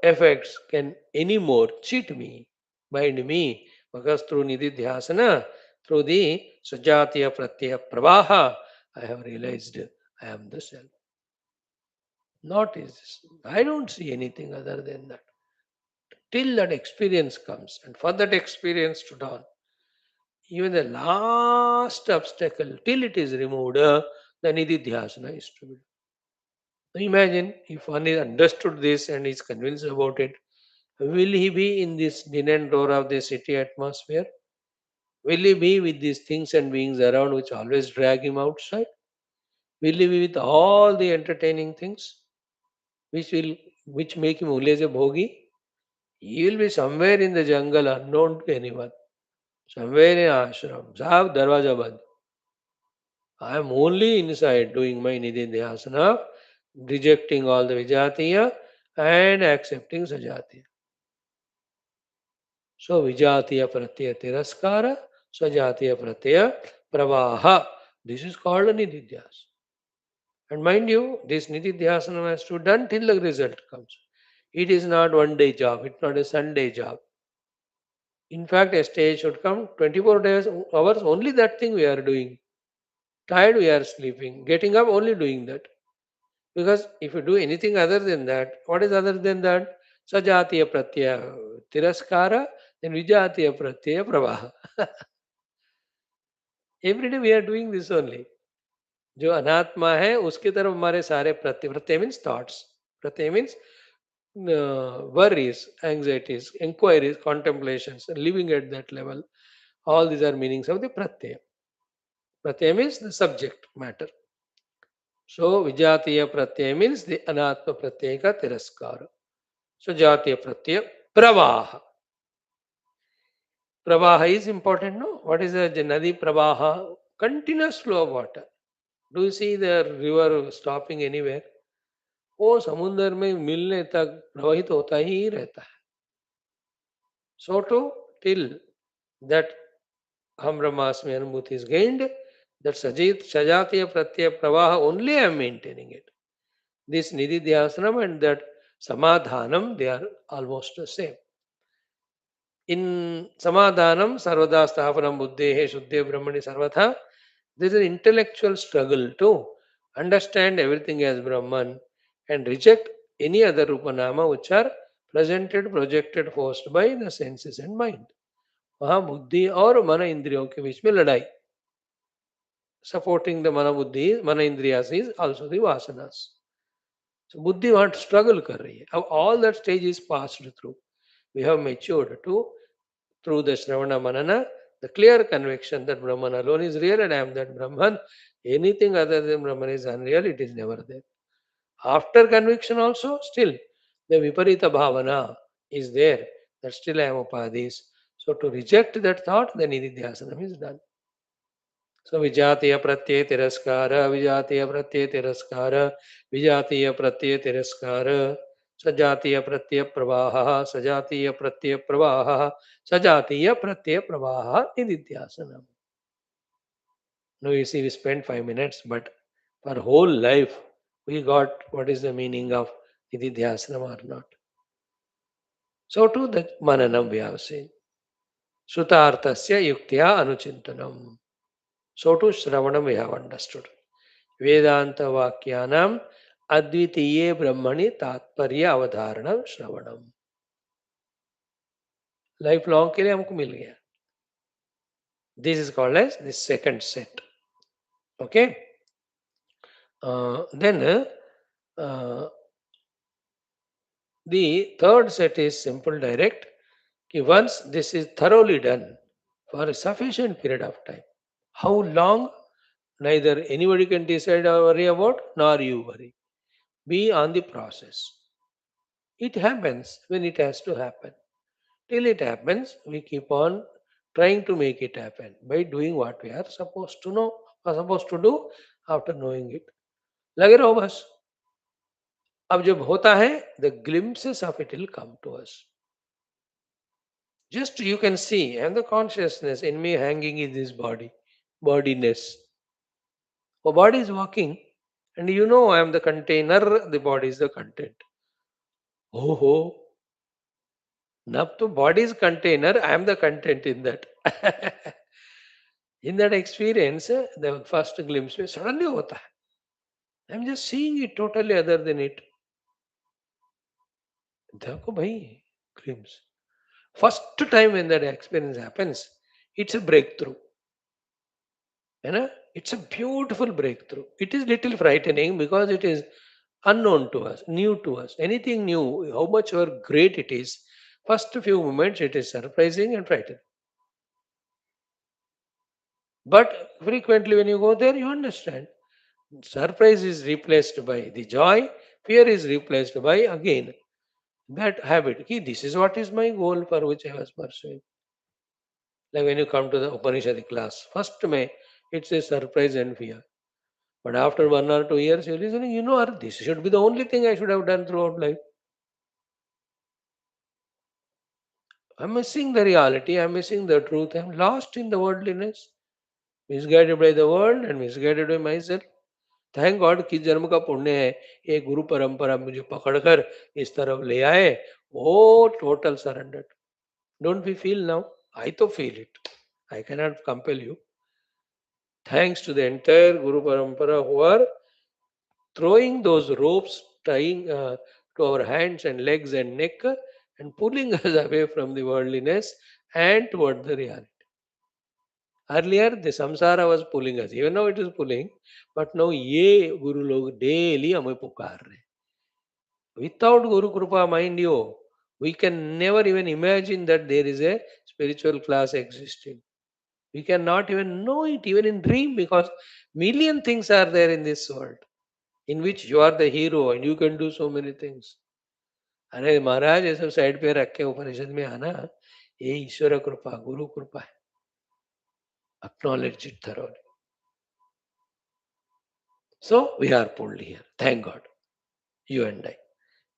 effects can anymore cheat me, bind me, because through Nididhyasana, through the Sajatiya Pratyaya Pravaha, I have realized I am the self. Not is I don't see anything other than that. Till that experience comes, and for that experience to dawn, even the last obstacle, till it is removed, the Nididhyasana is to be done. Imagine if one is understood this and is convinced about it, will he be in this din and roar of the city atmosphere? Will he be with these things and beings around which always drag him outside? Will he be with all the entertaining things which make him only as a bhogi? He will be somewhere in the jungle unknown to anyone. Somewhere in ashram. Sahab darwaja band. I am only inside doing my nididhyasana, rejecting all the vijatiya and accepting sajatiya. So Vijatiya Pratyaya Tiraskara, Sajatiya Pratyaya Pravaha. This is called a Nididhyas. And mind you, this Nididhyasana has to be done till the result comes. It is not one day job, it's not a Sunday job. In fact, a stage should come 24 days, hours, only that thing we are doing. Tired, we are sleeping. Getting up, only doing that. Because if you do anything other than that, what is other than that? Sajatiya Pratyaya Tiraskara, then Vijatiya Pratyaya Pravaha. Every day we are doing this only. जो अनात्मा है उसकी तरफ हमारे सारे प्रत्यय, प्रत्यय means thoughts, Pratyaya means worries, anxieties, inquiries, contemplations, living at that level. All these are meanings of the pratyaya. Pratyaya means the subject matter. So vijatiya pratyaya means the anatma pratyaya ka tiraskara. So jatiya pratyaya pravaha. Pravaha is important, no? What is the nadi pravaha? Continuous flow of water. Do you see the river stopping anywhere? वो समुद्र में मिलने तक प्रवाहित होता ही रहता है. So too, till that Ham Brahmasmi Anubhuti is gained, that Sajatiya Pratyaya Pravaha only I am maintaining it. This Nididhyasanam and that Samadhanam, they are almost the same. In Samadhanam, Sarvada Sthapanam Buddhehe Shuddhe Brahmani Sarvatha, there is an intellectual struggle to understand everything as Brahman and reject any other Rupanama which are presented, projected, forced by the senses and mind. वहां बुद्धि और मन इंद्रियों के बीच में लड़ाई. Supporting the mana buddhi, mana indriyas is also the vasanas. So buddhi वहां struggle कर रही है. अब all that stage is passed through. We have matured to through the Shravana Manana, the clear conviction that Brahman alone is real and I am that Brahman. Anything other than Brahman is unreal, it is never there. After conviction also, still the Viparita Bhavana is there, that still I am Upadhis. So to reject that thought, then Nididhyasanam is done. So Vijatiya Pratyay Tiraskara, Vijatiya Pratyay Tiraskara, Vijatiya Pratyay Tiraskara, Sajatiya Pratyay Pravaha, Sajatiya Pratyay Pravaha, Sajatiya Pratyay Pravaha, Nididhyasanam. Now you see, we spent 5 minutes, but for whole life we got what is the meaning of Nididhyasanam or not. So too the Mananam we have seen. Sutarthasya Yuktya Anuchintanam. So too Shravanam we have understood. वेदांत वाक्यानाम अद्वितीय ब्रह्मणि तात्पर्य अवधारणम श्रवणम. Life long के लिए हमको मिल गया. This is called as the second set. Okay. Then the third set is simple direct. Once this is thoroughly done for a sufficient period of time, how long neither anybody can decide or worry about, nor you worry. Be on the process. It happens when it has to happen. Till it happens, we keep on trying to make it happen by doing what we are supposed to know or supposed to do after knowing it. लगे रहो बस. अब जब होता है, the glimpses of it will come to us. Just you can see, and the consciousness in me hanging in this body, bodiness. The body is walking, and you know I am the container, the body is the content. Oh, oh. Now the body is container, I am the content in that. In that experience, the first glimpse में suddenly होता है. I am just seeing it totally other than it. देखो भाई, glimpse. First time when that experience happens, it's a breakthrough. You know, it's a beautiful breakthrough. It is little frightening because it is unknown to us, new to us. Anything new, how much or great it is, first few moments it is surprising and frightening. But frequently when you go there, you understand. Surprise is replaced by the joy, fear is replaced by again that habit. Ki, this is what is my goal for which I was pursuing. Like when you come to the Upanishad class, first May, it's a surprise and fear. But after 1 or 2 years, you're listening, you know, this should be the only thing I should have done throughout life. I'm missing the reality, I'm missing the truth, I'm lost in the worldliness, misguided by the world and misguided by myself. Thank God किस जन्म का पुण्य है, ये गुरु परंपरा मुझे पकड़कर इस तरफ ले आए. Oh total surrender. Don't we feel now? I तो feel it. I can not compel you. Thanks to the entire guru parampara who are throwing those ropes, tying to our hands and legs and neck and pulling us away from the worldliness and toward the reality. Earlier, the samsara was pulling us. Even now it is pulling. But now ये गुरु लोग daily हमें पुकार रहे. Without Guru Kripa, mind you, we can never even imagine that there is a spiritual class existing. We cannot even know it, even in dream, because million things are there in this world in which you are the hero and you can do so many things. अरे महाराज ये सब side पे रख के उपनिषद में आना, ये ईश्वर कृपा गुरु कृपा है. Acknowledge it thoroughly. So we are pulled here. Thank God. You and I.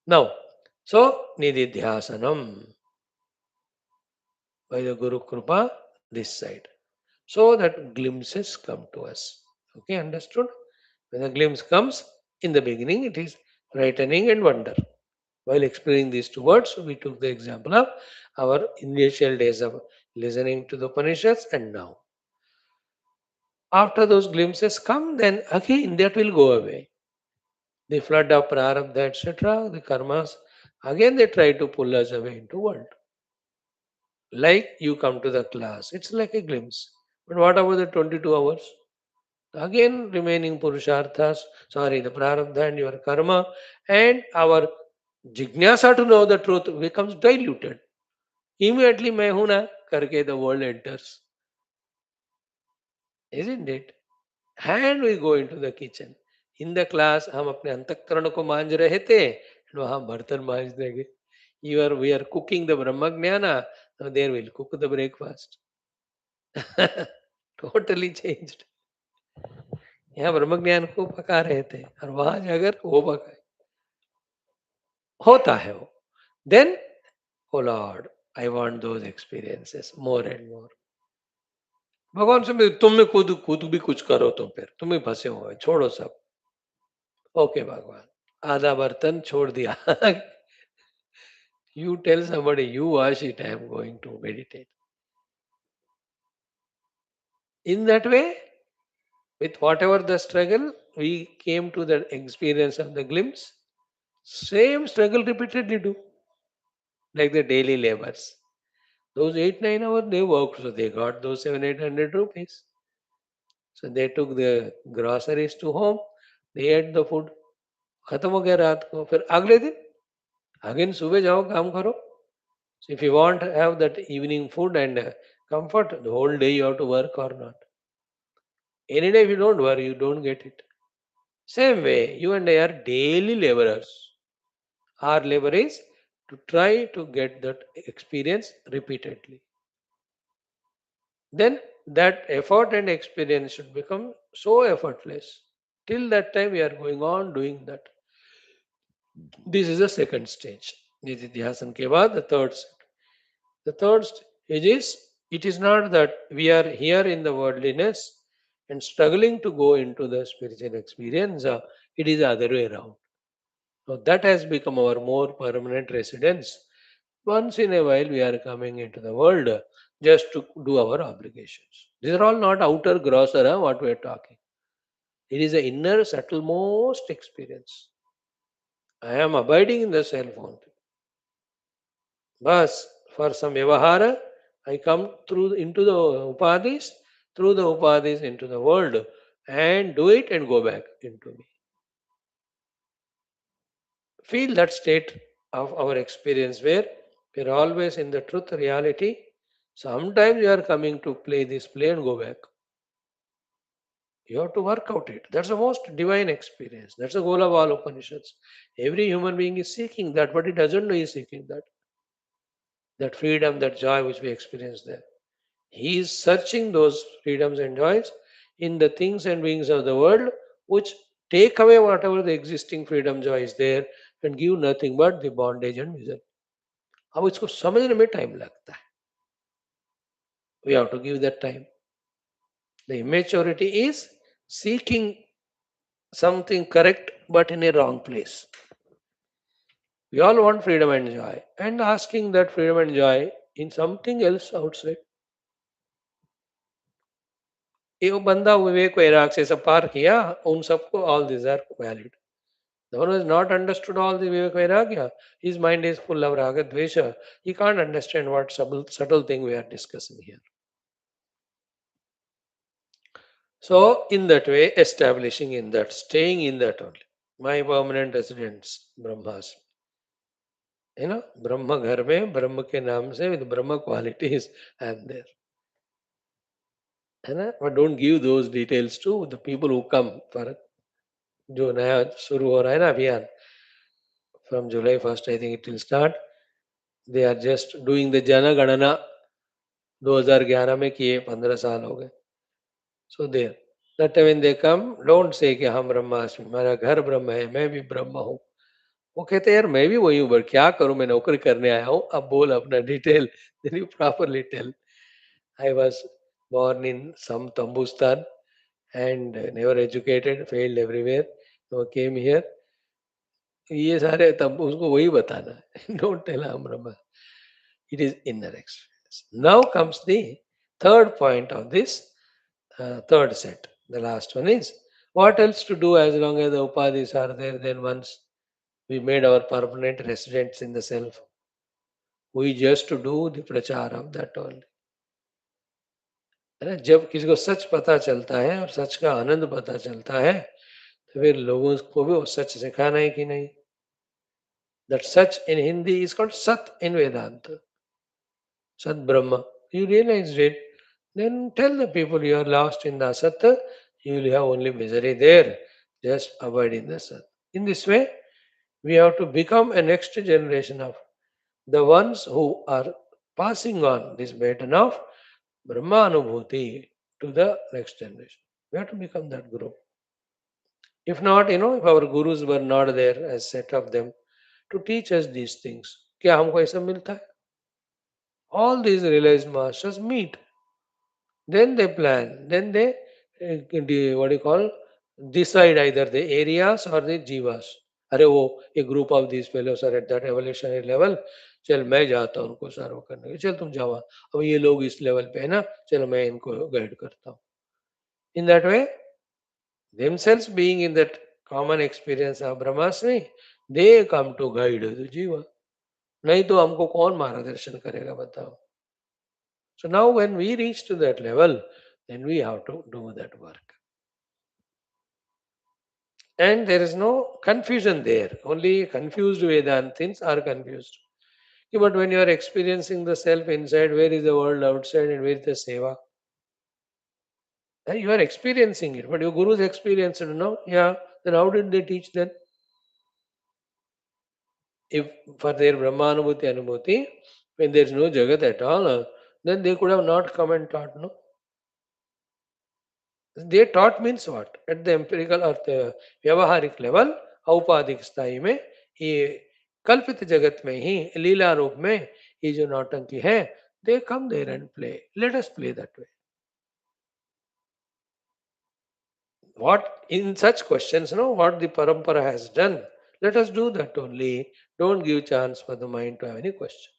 Now, so nididhyasanam by the Guru Kripa this side. So that glimpses come to us. Okay, understood? When the glimpse comes, in the beginning it is frightening and wonder. While explaining these two words, we took the example of our initial days of listening to the Upanishads and now. After those glimpses come, then again that will go away. The flood of prarabdha, etc., the karmas, again they try to pull us away into world. Like you come to the class, it's like a glimpse. But what about the 22 hours? Again, remaining purusharthas, sorry, the prarabdha and your karma, and our jignasa to know the truth becomes diluted. Immediately, मैं हूं ना करके the world enters, isn't it? And we go into the kitchen. In the class, हम अपने अंतःकरण को मांझ रहे थे, वहां बर्तन मांझ देंगे. We are cooking the Brahmagnana, now there we'll cook the breakfast. Totally changed. यहाँ ब्रह्मज्ञान को पका रहे थे और वहां जाकर वो पका होता है वो. Then, oh Lord, I want those experiences more and more. भगवान से तुम में खुद खुद भी कुछ करो, तुम फिर तुम ही फंसे हुए छोड़ो सब. ओके भगवान, आधा बर्तन छोड़ दिया. You tell somebody, you wash it, I am going to meditate. In that way, with whatever the struggle, we came to the experience of the glimpse. Same struggle repeatedly do, like the daily labors. Those 8-9 hours they worked, so they got those 700-800 rupees. So they took the groceries to home, they ate the food. खत्म हो गया रात को, फिर अगले दिन again सुबह जाओ काम करो. So if you want to have that evening food and comfort, the whole day you have to work or not. Any day if you don't work, you don't get it. Same way, you and I are daily laborers. Our labor is to try to get that experience repeatedly. Then that effort and experience should become so effortless. Till that time, we are going on doing that. This is the second stage. Nididhyasan ke baad, the third stage. The third stage is, it is not that we are here in the worldliness and struggling to go into the spiritual experience. It is the other way around. So that has become our more permanent residence. Once in a while, we are coming into the world just to do our obligations. These are all not outer grosser, what we are talking. It is the inner, subtlemost experience. I am abiding in the self only. But for some vyavahara, I come through into the upadhis, through the upadhis into the world, and do it and go back into me. Feel that state of our experience where we are always in the truth reality. Sometimes you are coming to play this play and go back. You have to work out it. That's the most divine experience. That's the goal of all Upanishads. Every human being is seeking that, but he doesn't know he is seeking that. That freedom, that joy which we experience there. He is searching those freedoms and joys in the things and beings of the world which take away whatever the existing freedom joy is there and give nothing but the bondage and misery. अब इसको समझने में time लगता है. We have to give that time. The immaturity is seeking something correct but in a wrong place. We all want freedom and joy and asking that freedom and joy in something else outside. एक बंदा विवेक वैराग से सब पार किया, उन सबको all these are valid. The one who has not understood all the Vivek Vairagya, his mind is full of Raga Dvesha. He can't understand what subtle thing we are discussing here. So, in that way, establishing in that, staying in that only. My permanent residence, Brahmas. ब्रह्म घर में ब्रह्म के नाम से with Brahma qualities I am there. है ना? But don't give those details to the people who come for जो नया शुरू हो रहा है ना अभियान from July 1st I think it will start. They are just doing the जनगणना 2011 में किए 15 साल हो गए. So there. That time when they come, don't say कि हम ब्रह्मास्मि, मेरा घर ब्रह्म है, मैं भी ब्रह्म हूँ. वो कहते हैं यार मैं भी वही हूँ पर क्या करूँ मैं नौकरी करने आया हूँ अब बोल अपना detail then you properly tell I was born in some Tambustan and never educated failed everywhere so came here ये सारे तब उसको वही बताना है don't tell हम Brahma it is inner experience. Now comes the third point of this third set. The last one is what else to do as long as the upadhis are there. Then once we made our permanent residence in the self, we just to do the प्रचार of that only. है ना जब किसी को सच पता चलता है और सच का आनंद पता चलता है तो फिर लोगों को भी वो सच सिखाना है कि नहीं. That such in Hindi is called Sat in Vedanta. Sat Brahma. You realize it, then tell the people you are lost in the Asat, you will have only misery there. Just avoid in the Sat. In this way, we have to become a next generation of the ones who are passing on this baton of Brahma Anubhuti to the next generation. We have to become that guru. If not, if our gurus were not there as set of them to teach us these things, क्या हमको ऐसा मिलता है? All these realized masters meet. Then they plan. Then they, what do you call, decide either the areas or the jivas. अरे वो a group of these fellows are at that evolutionary level. चल मैं जाता हूँ उनको सर्व करने के चल तुम जाओ अब ये लोग इस लेवल पे है ना चलो मैं इनको गाइड करता हूँ. In that way, themselves being in that common experience of Brahmasmi, they come to guide the jiva. नहीं तो हमको कौन मार्गदर्शन करेगा बताओ. So now when we reach to that level, then we have to do that work. And there is no confusion there. Only confused Vedantins are confused. Yeah, but when you are experiencing the self inside, where is the world outside and where is the seva? You are experiencing it, but your gurus experienced it, no? Yeah, then how did they teach then? If for their Brahmanubhuti Anubhuti, when there is no Jagat at all, then they could have not come and taught, no? They taught means what? At the empirical or the व्यवहारिक level औपाधिक स्थाई में ये कल्पित जगत में ही लीला रूप में ये जो नौटंकी है they come there and play. Let us play that way. What in such questions, what the parampara has done, let us do that only. Don't give chance for the mind to have any question.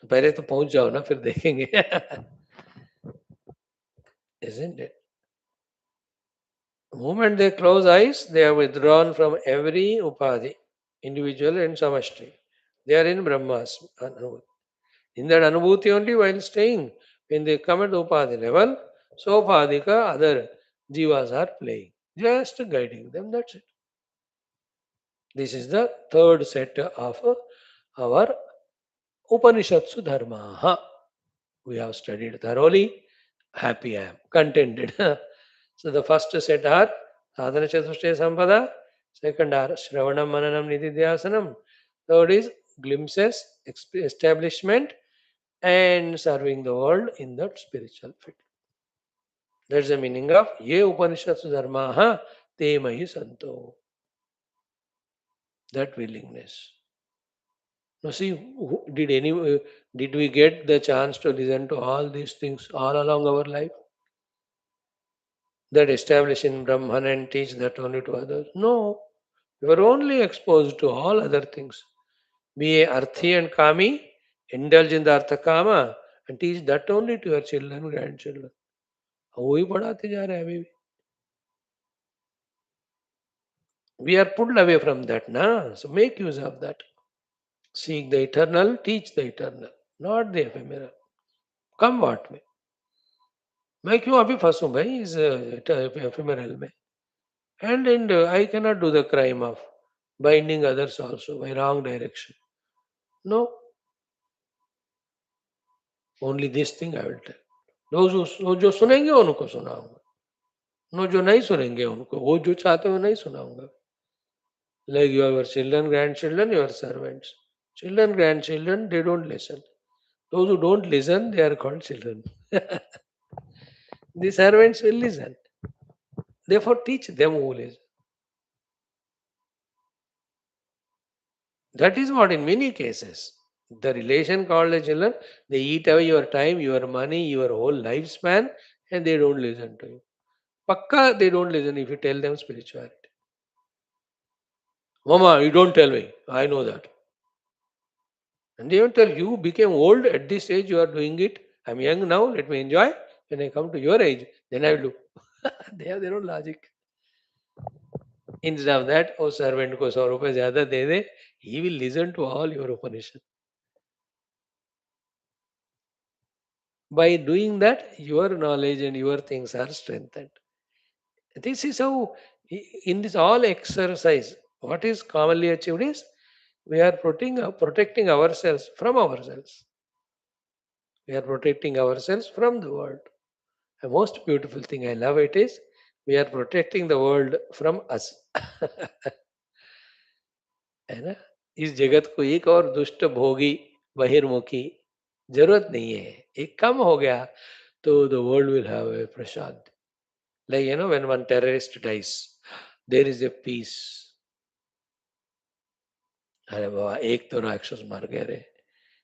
तो पहले तो पहुंच जाओ ना फिर देखेंगे isn't it? The moment they close eyes, they are withdrawn from every upadhi, individual and samashti. They are in Brahmas. In that anubhuti only while staying, when they come at the upadhi level, sopadhika, other jivas are playing, just guiding them. That's it. This is the third set of our Upanishads Dharma. We have studied thoroughly. Happy I am, contented. So the first set are sadhana chatushtaya sampada, second are shravanam mananam nididhyasanam, third is glimpses, establishment, and serving the world in that spiritual field. That's the meaning of ye Upanishads dharma te mahi santo. That willingness. Now see, did we get the chance to listen to all these things all along our life? That establish in Brahman and teach that only to others? No. You are only exposed to all other things. Be a arthi and kami, indulge in the artha kama, and teach that only to your children, grandchildren. वही पढ़ाते जा रहे हैं अभी भी. We are pulled away from that, na? So make use of that. Seek the eternal, teach the eternal, not the ephemeral. Come what may. मैं क्यों अभी फंसूं भाई इस एफिमेरल में? And I cannot do the crime of binding others also by wrong direction. No, only this thing I will tell. वो जो सुनेंगे उनको सुनाऊंगा, नो जो नहीं सुनेंगे उनको, वो जो चाहते हो नहीं सुनाऊंगा. Like your children, grandchildren, your servants. Children, grandchildren, they don't listen. Those who don't listen, they are called children. The servants will listen. Therefore, teach them who listen. That is what in many cases. The relation called the children, they eat away your time, your money, your whole lifespan, and they don't listen to you. Pakka, they don't listen if you tell them spirituality. Mama, you don't tell me. I know that. And they will tell you became old at this age, you are doing it. I'm young now, let me enjoy. When I come to your age, then I will do. They have their own logic. Instead of that, oh servant को 100 रुपए ज़्यादा दे दे, he will listen to all your Upanishad. By doing that, your knowledge and your things are strengthened. This is how, in this all exercise, what is commonly achieved is we are protecting ourselves from ourselves. We are protecting ourselves from the world. The most beautiful thing I love it is we are protecting the world from us. है ना? इस जगत को एक और दुष्ट भोगी बहिर्मुखी जरूरत नहीं है. एक कम हो गया तो the world will have a prashant. Like when one terrorist dies, there is a peace. अरे बाबा एक तो राक्षस मर गए रे.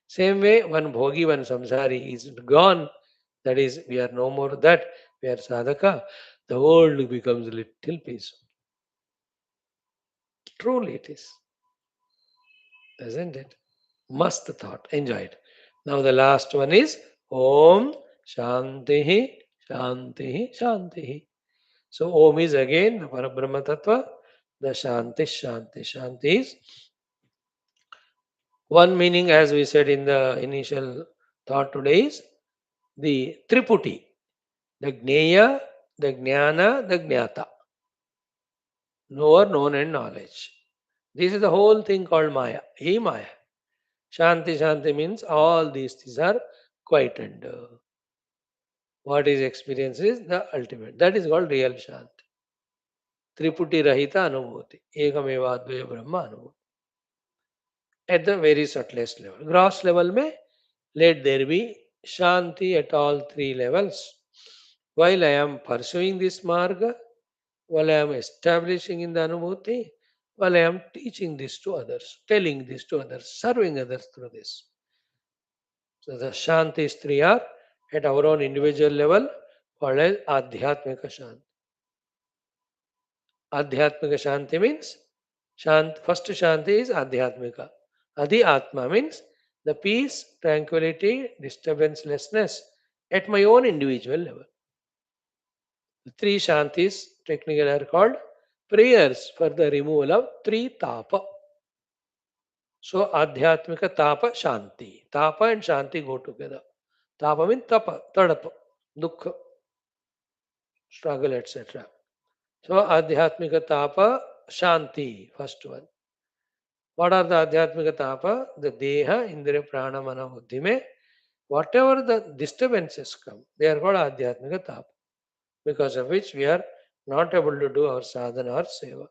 Same way, one bhogi, one samsari is gone. That is, we are no more that. We are sadhaka. The world becomes little peaceful. Truly it is. Isn't it? Must thought. Enjoy it. Now the last one is Om Shantihi Shantihi Shantihi. So Om is again the Parabrahma Tattva. The Shanti is one meaning, as we said in the initial thought today, is the Triputi, the Gneya, the Jnana, the Jnata, knower, known, and knowledge. This is the whole thing called Maya. He Maya. Shanti means all these things are quietened. What is experience is the ultimate. That is called real Shanti. Triputi Rahita Anubhuti. Ekameva Advaya Brahma Anubhuti. At the very subtlest level. Gross level mein, let there be Shanti at all three levels. While I am pursuing this marga, while I am establishing in the Anubhuti, while I am teaching this to others, telling this to others, serving others through this. So the Shantis three are at our own individual level called as Adhyatmika Shanti. Adhyatmika Shanti means first Shanti is Adhyatmika. Adi Atma means the peace, tranquility, disturbancelessness at my own individual level. The three Shantis technically are called prayers for the removal of three tapa. So Adhyatmika Tapa Shanti. Tapa and Shanti go together. Tapa means tapa, tadapa, dukkha, struggle, etc. So Adhyatmika Tapa Shanti, first one. What are the Adhyatmika Tapa? The Deha, Indriya, Prana, Mana, Buddhi mein, whatever the disturbances come, they are called Adhyatmika Tapa, because of which we are not able to do our sadhana or seva.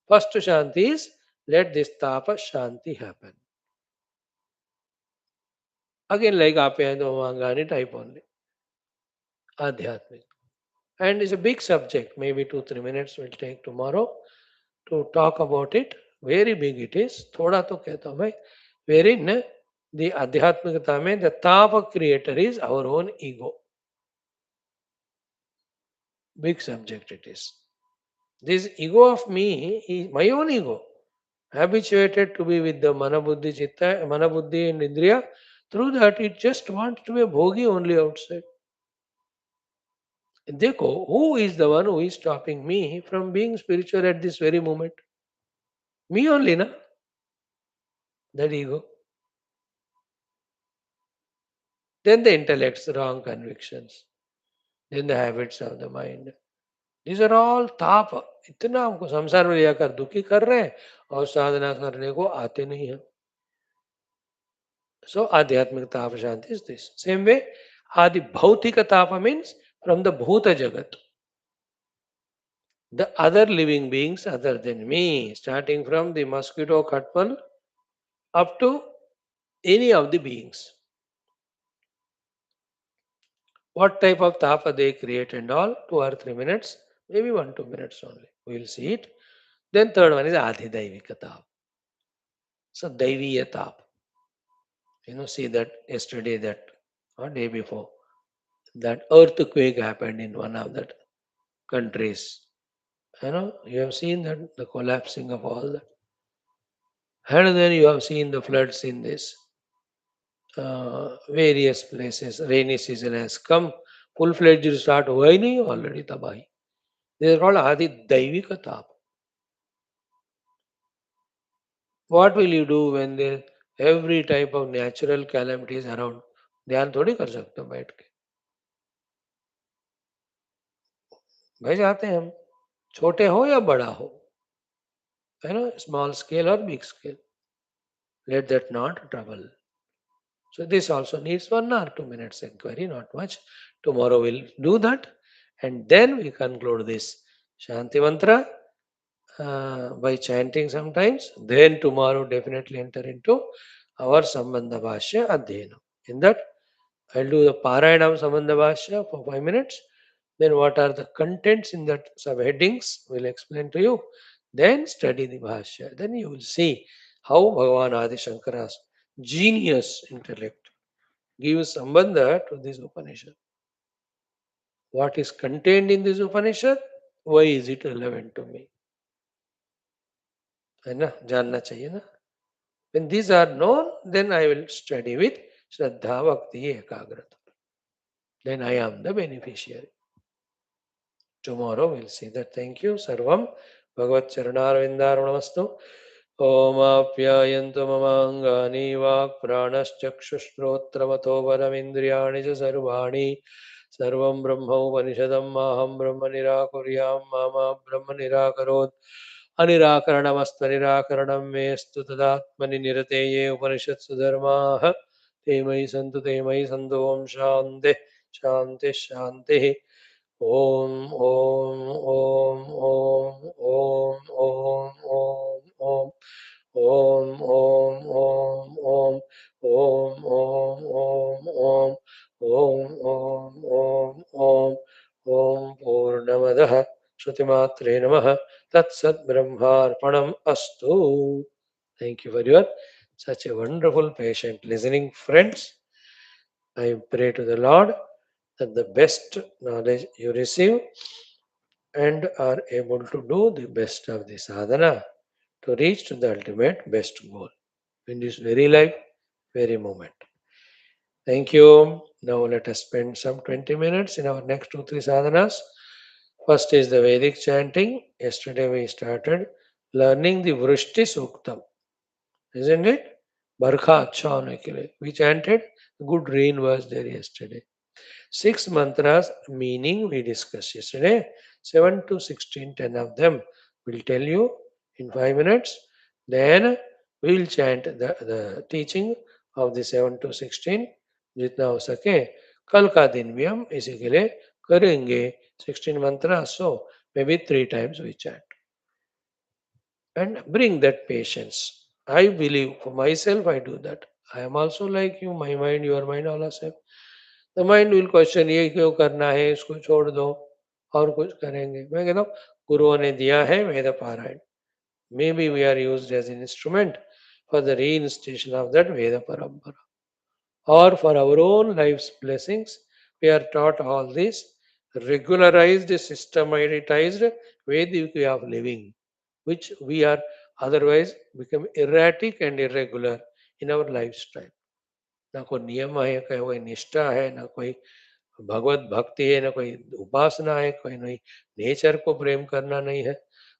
First Shanti is, let this Tapa Shanti happen. Again, like Apayana Mangani type only. Adhyatmika. And it's a big subject, maybe 2-3 minutes will take tomorrow to talk about it. Very big it is. थोड़ा तो कहता हूँ मैं. Wherein the Adhyatmikata mein, the Tapa creator is our own ego. Big subject it is. This ego of me is my own ego. Habituated to be with the Manabuddhi Chitta, Manabuddhi and Indriya. Through that it just wants to be a bhogi only outside. Dekho, who is the one who is stopping me from being spiritual at this very moment? Me only, na? That ego. Then the intellect's wrong convictions. then the habits of the mind. These are all ताप. इतना हमको संसार में लेकर दुखी कर रहे हैं और साधना करने को आते नहीं है. So Adhyatmika Tapa Shanti is this. Same way, Adi Bhautika Tapa means from the Bhuta Jagat. The other living beings other than me, starting from the mosquito cutpal up to any of the beings. What type of tapa they create and all, 2 or 3 minutes, maybe 1 2 minutes only. We will see it. Then third one is Adhidaivika tapa. So Daiviya tapa. See that yesterday, that or day before, that earthquake happened in one of the countries. You have seen that the collapsing of all that. And then you have seen the floods in this various places. Rainy season has come. Full-fledged start हुआ ही नहीं already तबाही. This is called Adi Daivika Tap. What will you do when there every type of natural calamities around? ध्यान थोड़ी कर सकते हो बैठ के. भाई जाते हैं हम, छोटे हो या बड़ा हो, small scale or big scale. Let that not trouble. So this also needs 1 or 2 minutes inquiry, not much. Tomorrow we'll do that, and then we conclude this Shanti mantra by chanting sometimes. Then tomorrow definitely enter into our Sambandha Bhashya Adhyayana. In that, I'll do the Parayana of Sambandha Bhashya for 5 minutes. Then what are the contents in that subheadings? We'll explain to you. Then study the Bhashya. Then you will see how Bhagavan Adi Shankara's genius intellect gives Sambandha to this Upanishad. What is contained in this Upanishad? Why is it relevant to me? है ना, जानना चाहिए ना. When these are known, then I will study with Shraddha Bhakti Ekagrata. Then I am the beneficiary. Tomorrow we'll see that. Thank you. Sarvam Bhagavat Charanarvindarvanamastu. ओमाप्यायन्तु ममाङ्गानि वाक् प्राणश्चक्षुश्रोत्रमथो बलमिन्द्रियाणि च सर्वाणि सर्वं ब्रह्मोपनिषदं माहं ब्रह्म निराकुर्यां मा ब्रह्म निराकरोत् अनिराकरणमस्त्वनिराकरणं मेऽस्तु तदात्मनि निरतेये उपनिषत्सु धर्माः ते मयि सन्तु ओं शान्तिः शान्तिः शान्तिः ॐ ॐ ॐ ॐ ॐ ॐ ॐ ॐ Om Om Om Om Om Om Om Om Om Om Om Om Om Purnamadah Shrutimatre Namaha Tat Sat Brahmarpanam Astu. Thank you for your such a wonderful, patient listening, friends. I pray to the Lord that the best knowledge you receive and are able to do the best of the sadhana to reach to the ultimate best goal in this very life, very moment. Thank you. Now let us spend some 20 minutes in our next 2 3 sadhanas. First is the Vedic chanting. Yesterday we started learning the Vrushti Suktham, isn't it? Barkha acha hone ke liye. We chanted, good rain was there yesterday. 6 mantras meaning we discussed yesterday. 7 to 16, 10 of them will tell you in 5 minutes. Then we will chant the teaching of the 7 to 16 जितना हो सके. कल का दिन भी हम इसी के लिए करेंगे 16 मंत्र. So maybe 3 times we chant and bring that patience. I believe for myself I do that. I am also like you, my mind, your mind, all of same. The mind will question ये क्यों करना है, इसको छोड़ दो और कुछ करेंगे. मैं कहता हूँ गुरुओं ने दिया है वेद पारायण. Maybe we are used as an instrument for the reinstation of that Veda Parampara. Or for our own life's blessings, we are taught all this regularized, systematized Vedic way of living, which we are otherwise become erratic and irregular in our lifestyle. ना कोई नियम है, कोई निष्ठा है, ना कोई भगवत भक्ति है, ना कोई उपासना है, कोई नहीं नेचर को प्रेम करना नहीं है.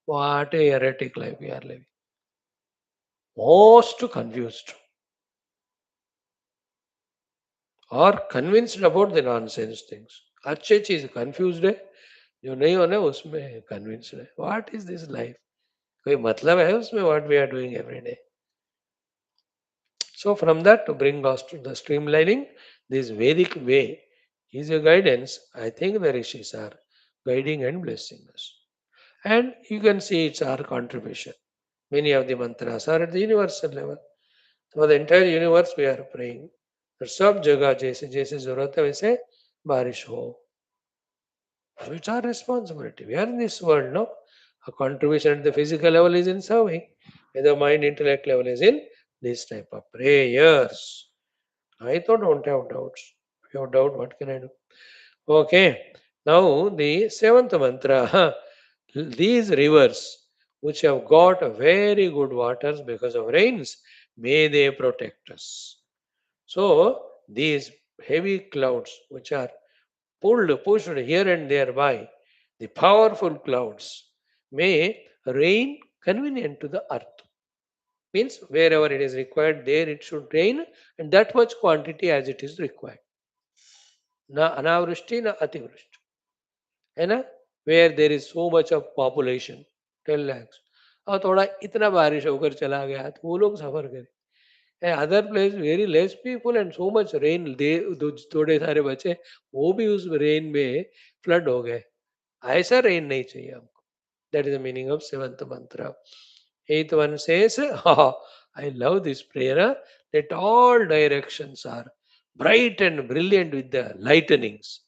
What a erratic life we are living. Most confused or convinced about the nonsense things. अच्छी चीज कंफ्यूज्ड है, जो नहीं होना उसमें कन्विंस्ड है. What is this life? कोई मतलब है उसमें? What we are doing every day? So from that, to bring us to the streamlining, this Vedic way is a guidance. I think the rishis are guiding and blessing us. And you can see it's our contribution. Many of the mantras are at the universal level. For the entire universe we are praying. For सब जगह जैसे जैसे जरूरत है वैसे बारिश हो. So it's our responsibility. We are in this world, no? Our contribution at the physical level is in serving. At the mind intellect level is in this type of prayers. I thought don't have doubts. If you have doubt, what can I do? Okay. Now the seventh mantra. These rivers which have got very good waters because of rains, may they protect us. So these heavy clouds which are pushed here and there by the powerful clouds, may rain convenient to the earth. Means wherever it is required, there it should rain, and that much quantity as it is required. Na anavrushti, na ativrushti. है ना? Where there is so much of population, 10 lakhs. और थोड़ा इतना बारिश होकर चला गया तो वो लोग सफर करें. Other place very less people and so much rain, they थोड़े सारे बचे, वो भी उस रेन में फ्लड हो गए. ऐसा रेन नहीं चाहिए हमको. That is the meaning of seventh mantra. Eighth one says, I love this prayer, that all directions are bright and brilliant with the lightnings.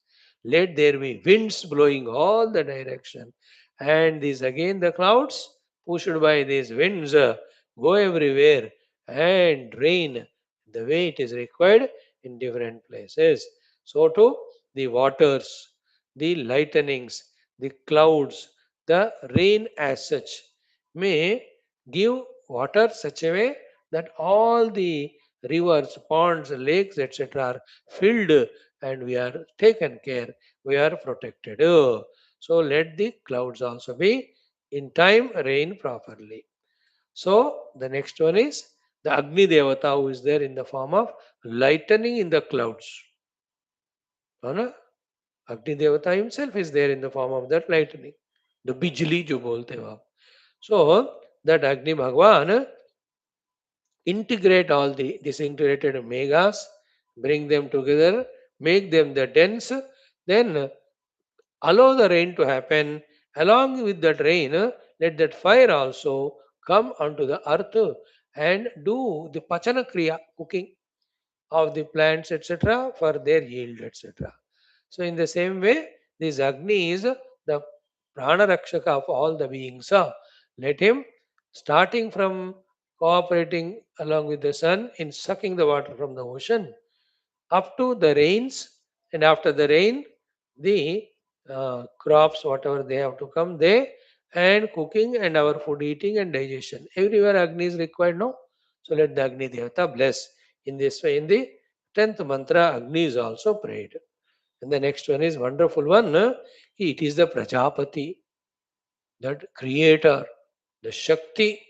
Let there be winds blowing all the direction. And these again the clouds pushed by these winds go everywhere and rain the way it is required in different places. So too the waters, the lightnings, the clouds, the rain as such may give water such a way that all the rivers, ponds, lakes, etc. are filled and we are taken care, we are protected. So let the clouds also be in time rain properly. So the next one is the Agni Devata who is there in the form of lightning in the clouds. है ना? Agni Devata himself is there in the form of that lightning. The bijli जो बोलते हो आप. So that Agni Bhagwan integrate all the disintegrated megas, bring them together, make them the dense, then allow the rain to happen. Along with that rain, let that fire also come onto the earth and do the pachana kriya, cooking of the plants, etc., for their yield, etc. So, in the same way, this Agni is the Prana Rakshaka of all the beings. Let him, starting from cooperating along with the sun in sucking the water from the ocean, up to the rains, and after the rain, the crops, whatever they have to come, they and cooking and our food eating and digestion. Everywhere Agni is required, no? So let the Agni Devata bless. In this way, in the 10th mantra, Agni is also prayed. And the next one is wonderful one. It is the Prajapati, that creator, the Shakti,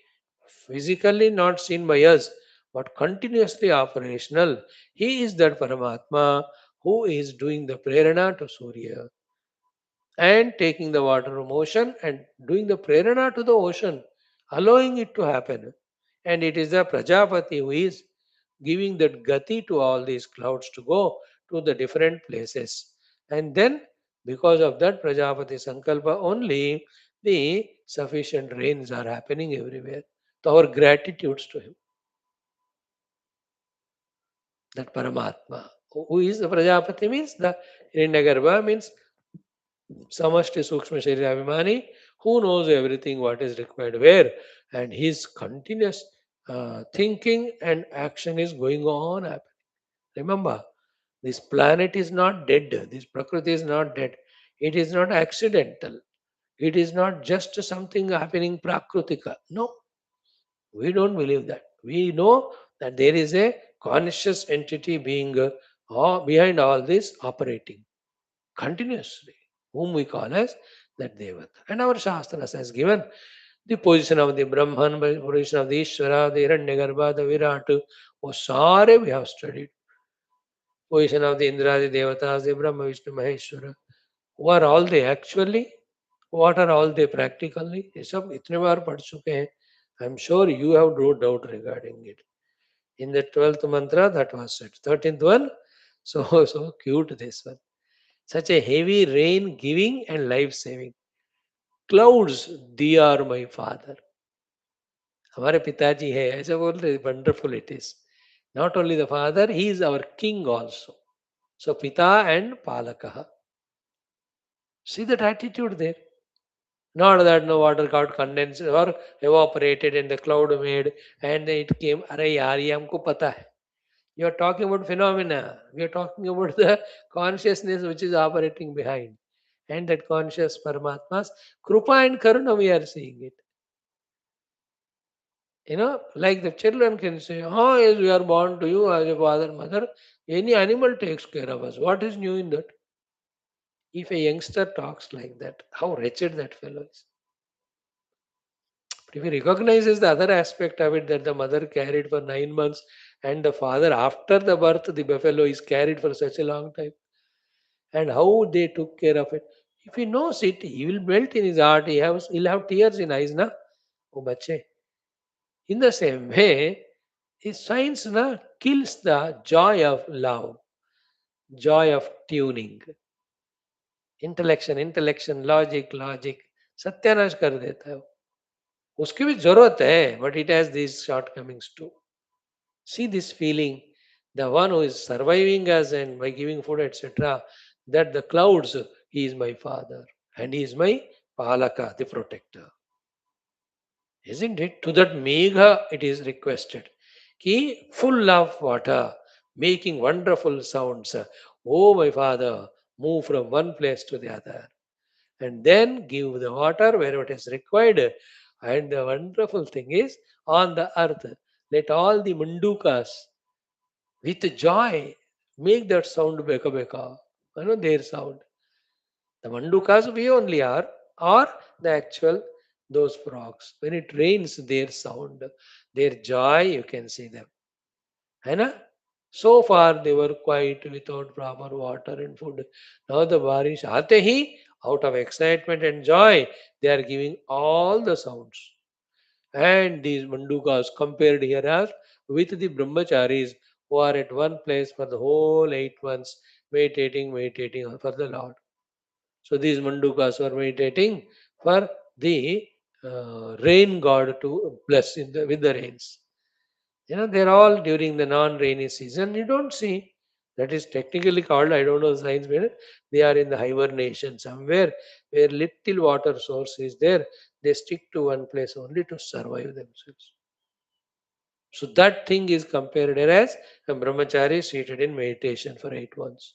physically not seen by us, but continuously operational. He is that Paramatma who is doing the prerana to Surya and taking the water from ocean and doing the prerana to the ocean, allowing it to happen. And it is the Prajapati who is giving that gati to all these clouds to go to the different places. And then, because of that Prajapati Sankalpa only, the sufficient rains are happening everywhere. So our gratitudes to him, that Paramatma. Who is the Prajapati means the Hiranyagarbha means Samashti Sukshma Sharira Abhimani, who knows everything what is required where, and his continuous thinking and action is going on happening. Remember, this planet is not dead, this Prakriti is not dead, it is not accidental, it is not just something happening prakritika. No, we don't believe that. We know that there is a conscious entity being behind all this operating continuously, whom we call as that Devata. And our Shastras has given the position of the Brahman, the position of the Ishvara, the Hiranyagarbha, the Virat, वो सारे we have studied. Position of the Indradi Devatas, the Brahma, Vishnu, Maheshwara. Who are all they actually? What are all they practically? ये सब इतने बार पढ़ चुके हैं. I'm sure you have no doubt regarding it. In the 12th mantra, that was it. 13th one, so cute this one. Such a heavy rain giving and life saving. Clouds, they are my father. हमारे पिताजी है ऐसे बोल रहे wonderful it is not only the father he is our king also so पिता and पालक see that attitude there not that no water got condensed or evaporated and the cloud made and it came अरे यार ये हमको पता है you are talking about phenomena we are talking about the consciousness which is operating behind and that conscious Paramatma's Krupa and Karuna we are seeing it. Like the children can say, oh, yes, we are born to you as a father, mother. Any animal takes care of us. What is new in that? If a youngster talks like that, how wretched that fellow is. But if he recognizes the other aspect of it that the mother carried for 9 months and the father after the birth, the buffalo is carried for such a long time, and how they took care of it. If he knows it, he will melt in his heart. He'll have tears in eyes, na? Oh, bache. In the same way, science kills the joy of love, joy of tuning, intellection, logic, सत्यानाश कर देता है वो. उसकी भी जरूरत है but it has these shortcomings too. See this feeling, the one who is surviving us and by giving food etc. That the clouds, he is my father and he is my palaka, the protector. Isn't it? To that Megha it is requested. Ki full of water, making wonderful sounds. Oh my father, move from one place to the other. And then give the water wherever it is required. And the wonderful thing is, on the earth, let all the mundukas with joy make that sound beka beka. Their sound. The mandukas we only are, or the actual those frogs. When it rains, their sound, their joy, you can see them. है ना? So far they were quiet without proper water and food. Now the barish आते ही out of excitement and joy, they are giving all the sounds. And these mandukas compared here as with the brahmacharis who are at one place for the whole 8 months meditating for the Lord. So these mandukas were meditating for the rain god to bless with the rains. They're all during the non-rainy season. You don't see. That is technically called, I don't know the science behind it. They are in the hibernation somewhere where little water source is there. They stick to one place only to survive themselves. So that thing is compared as a brahmachari seated in meditation for 8 months.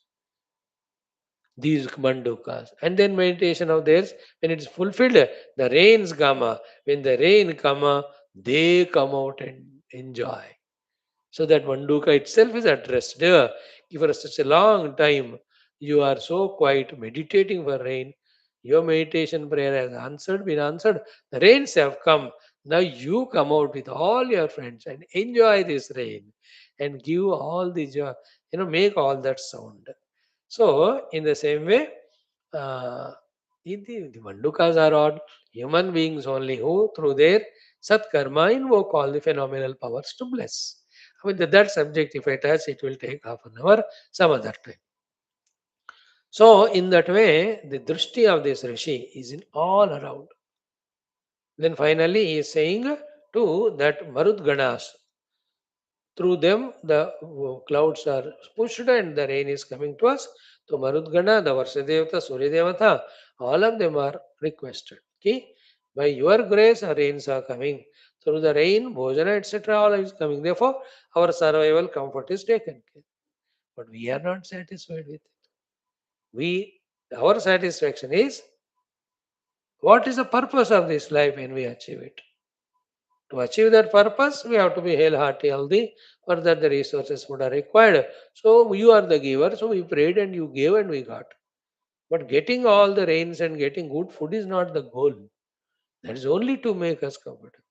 These mandukas. And then meditation of theirs, when it is fulfilled, the rains come. When the rain come, they come out and enjoy. So that manduka itself is addressed. For such a long time, you are so quiet, meditating for rain. Your meditation prayer has been answered. The rains have come. Now you come out with all your friends and enjoy this rain and give all the joy, make all that sound. So, in the same way, uh, the Mandukas are all human beings only who, through their Satkarma, invoke all the phenomenal powers to bless. I mean, that subject, if I touch, it will take half an hour, some other time. So, in that way, the drishti of this Rishi is in all around. Then finally, he is saying to that Marudganas, through them, the clouds are pushed and the rain is coming to us. So Marudgana, the Varsadevata, Surya Devata, all of them are requested. Okay? By your grace, our rains are coming. Through the rain, Bhojana, etc., all is coming. Therefore, our survival comfort is taken care. But we are not satisfied with it. Our satisfaction is what is the purpose of this life when we achieve it? To achieve that purpose, we have to be healthy. For that, the resources would are required. So you are the giver. So we prayed and you gave and we got. But getting all the rains and getting good food is not the goal. That is only to make us comfortable.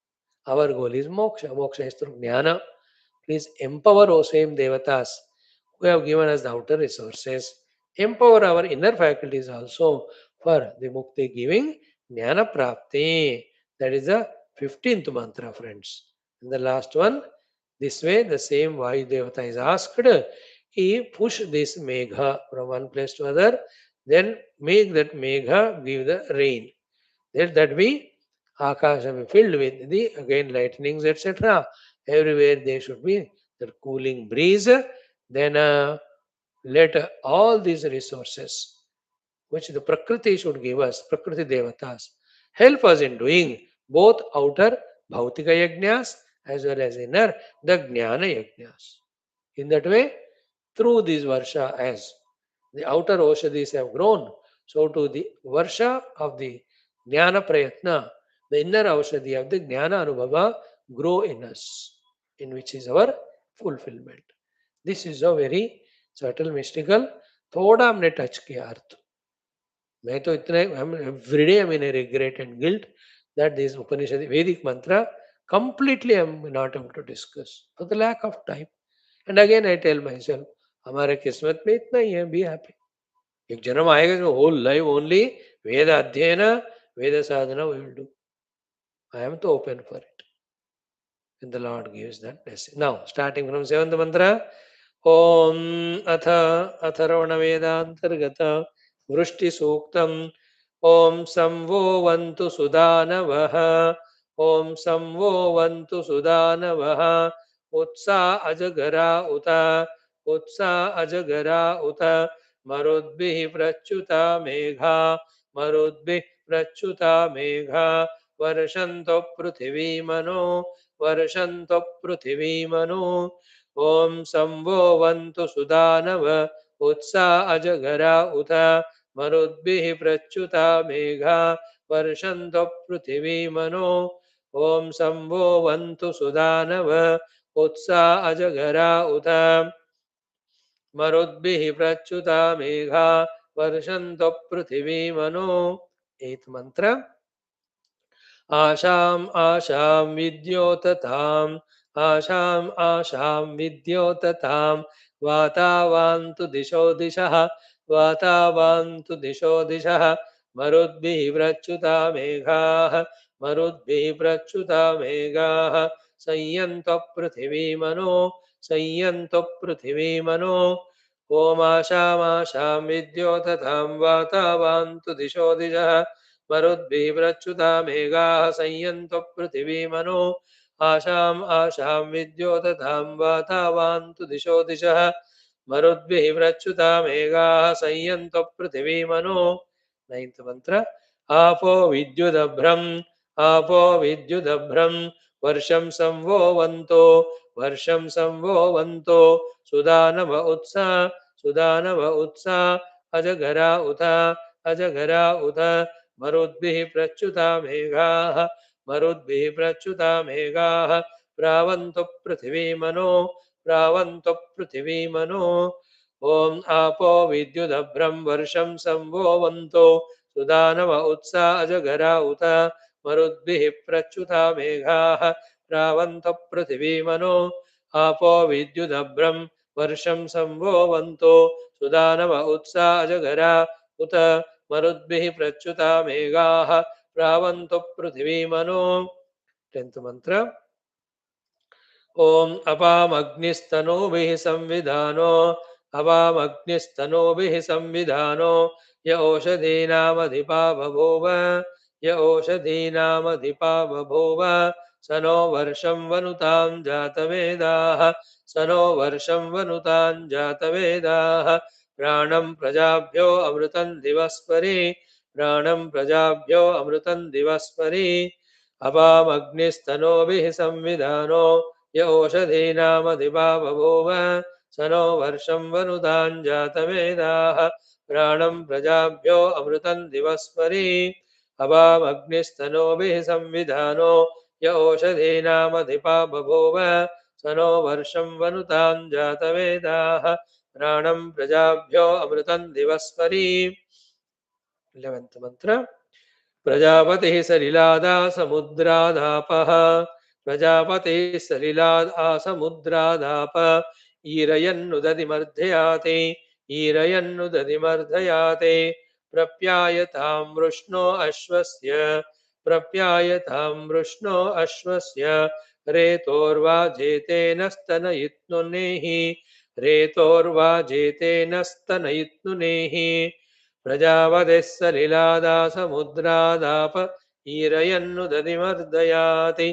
Our goal is moksha. Moksha is through jnana. Please empower O same devatas who have given us the outer resources, empower our inner faculties also for the mukti giving jnana prapti. That is the 15th mantra, friends. And the last one, this way, the same Vayu Devata is asked, he push this megha from one place to other, then make that megha give the rain. Let that be Akasha be filled with the again lightnings, etc. Everywhere there should be the cooling breeze. Then let all these resources which the Prakriti should give us, Prakriti Devatas, help us in doing both outer Bhautika Yajnas as well as inner the Jnana Yajnas. In that way, through this Varsha, as the outer Oshadis have grown, so to the Varsha of the Jnana Prayatna, the inner Oshadi of the Jnana Anubhava grow in us, in which is our fulfillment. This is a very subtle mystical. थोड़ा हमने touch किया अर्थ. मैं तो इतना every day I'm in a regret and guilt that this Upanishad Vedic mantra completely I'm not able to discuss for the lack of time. And again I tell myself, हमारे किस्मत में इतना ही है, be happy. एक जन्म आएगा जो whole life only वेद अध्ययन वेद साधना we will do. I am to open for it. And the Lord gives that blessing. Now, starting from 7th mantra, Om Atha Atharvana Vedanthargata Vrushti Suktam Om Samvo Vantu Sudanavaha Om Samvo Vantu Sudanavaha Utsa Ajagara Uta Utsa Ajagara Uta Marudbhi Prachuta Megha Marudbhi Prachuta Megha Varshanto Pruthivi Mano Varshanto Pruthivi Mano Om Samvo Vantu Sudanava Utsa Ajagara Uta Marudbhi Prachuta Megha Varshanto Pruthivi Mano Om Samvo Vantu Sudanava Utsa Ajagara Uta Marudbhi Prachuta Megha Varshanto Pruthivi Mano. 8th mantra. आशाम आशाम विद्योतताम आशाम आशाम विद्योतताम वातावान्तु दिशो दिशः वातावान्तु दिशो दिशः मरुद्भिः प्रच्युता मेघाः मरुद्भिः प्रच्युता मेघाः संयन्तु पृथिवी मनो संयन्तु पृथिवी मनो ओमाशामाशां विद्योततां वातावान्तु दिशो दिशः मरुद्भिः प्रच्युता मेघाः संयन्तु पृथिवी मनो आशाम् आशां विद्योततां वातावान्तु दिशो दिशः मरुद्भिः प्रच्युता मेघाः संयन्तु पृथिवी मनो. 9th mantra. आपो विद्युदभ्रं वर्षं संवो वन्तो सुदानव उत्सा अजगरा उत मरुद्भिः प्रच्युता मेघाः प्रावन्तु पृथिवी मनो ओम आपो विद्युदभ्रं वर्षं संवोवन्तो सुदानव उत्सा अजगरा उत मरुद्भिः प्रच्युता मेघाः प्रावन्तु पृथिवी मनो आपो विद्युदभ्रं वर्षं संवोवन्तो सुदानव उत्सा अजगरा उत मरुद्भिः प्रच्युता मेघाः प्रावन्तु पृथिवी मनो. 10th mantra. ओम अपामग्निस्तनोभिः संविधानो य ओषधीनामधिपा बभूव य ओषधीनामधिपा बभूव स नो वर्षं वनुतां जातवेदाः स नो वर्षं वनुतां जातवेदाः प्राणं प्रजाभ्यो अमृतं दिवस्परि प्राणं प्रजाभ्यो अमृतं दिवस्परि अपामग्निस्तनोभिः संविधानो य ओषधीनामधिपा बभूव स नो वर्षं वनुतां जातवेदाः प्राणं प्रजाभ्यो अमृतं दिवस्परि अपामग्निस्तनोभिः संविधानो य ओषधीनामधिपा बभूव स नो वर्षं वनुतां जातवेदाः प्राणं प्रजाभ्यो अमृतं दिवस्परि. 11th mantra. प्रजापतिः सलिलादा समुद्रादापः प्रजापतिः सलिलादा समुद्रादाप ईरयन्नुदधिमर्धयाते ईरयन्नुदधिमर्धयाते प्रप्यायतां वृष्णो अश्वस्य प्रप्यायतां वृष्णो अश्वस्य रेतोर्वाजेतेन स्तनयित्नुनेः रेतोर्वाजेतेन स्तनयित्नुनेः प्रजापतिः सलिलादासमुद्रादाप ईरयन्नुदधिमर्दयाति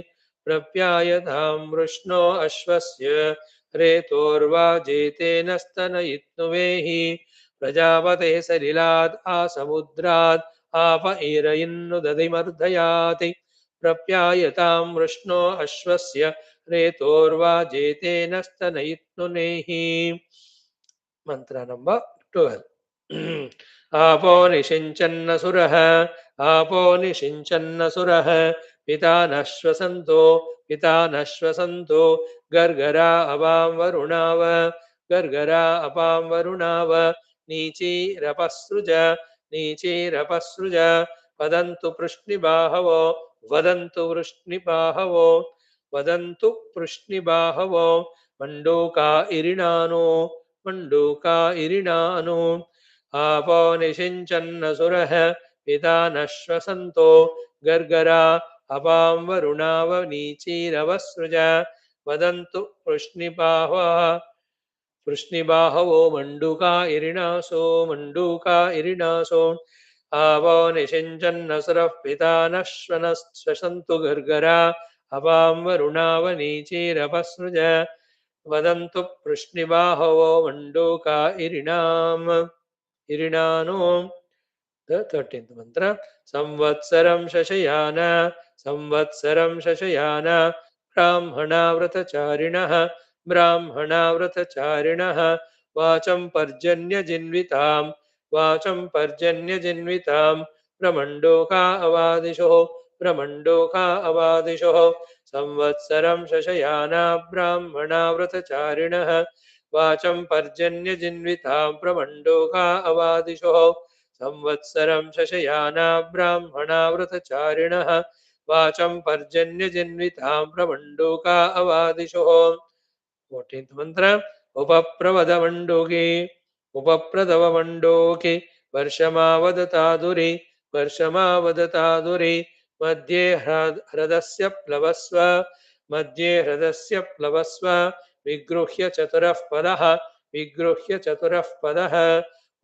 प्रप्यायतां वृष्णो अश्वस्य रेतोर्वाजेतेन स्तनयित्नुवेहि प्रजापतेः सलिलाद् आसमुद्राद् आप ईरयन्नुदधिमर्दयाति प्रप्यायतां वृष्णो अश्वस्य रेतोर्वाजेतेन स्तनयित्नुनेहि मंत्र नंबर 12 आपो निषिञ्चन्नसुरः आपो निषिञ्चन्नसुरः पिता नश्वसन्तो गर्गरा अपां वरुणाव गर्गरा अपां वरुणाव नीचीरपसृज वदन्तु पृश्निबाहवो वदन्तु वृष्णिबाहवो वदन्तु पृश्निबाहवो मण्डूका इरिणानो मण्डूका इरिणानो आपो निषिञ्चन्नसुरः पिता नश्वसन्तो गर्गरा अपां वरुणावनीचीरवसृज वदन्तु वृष्णिबाहवो मण्डूका इरिणासो आवो निषिञ्चन्नसुरः पिता नश्वसन्तु गर्गरा अपां वरुणावनीचीरवसृज वदन्तु वृष्णिबाहवो मण्डूका इरिणानो The 13th mantra. संवत्सरं शशयान ब्राह्मणा व्रतचारिणः वाचं पर्जन्यजिन्वितां प्रमण्डोका अवादिशोः संवत्सरं शशयान ब्राह्मणा व्रतचारिणः वाचं पर्जन्यजिन्वितां प्रमण्डोका अवादिशोः संवत्सरं शशयान ब्राह्मणा व्रतचारिणः वाचं पर्जन्यजिन्वितां प्रमण्डूका अवादिशोः 14th mantra उपप्रदवमण्डोके वर्षमावदतादुरे मध्ये ह्रदस्य प्लवस्व विगृह्य चतुरः पदः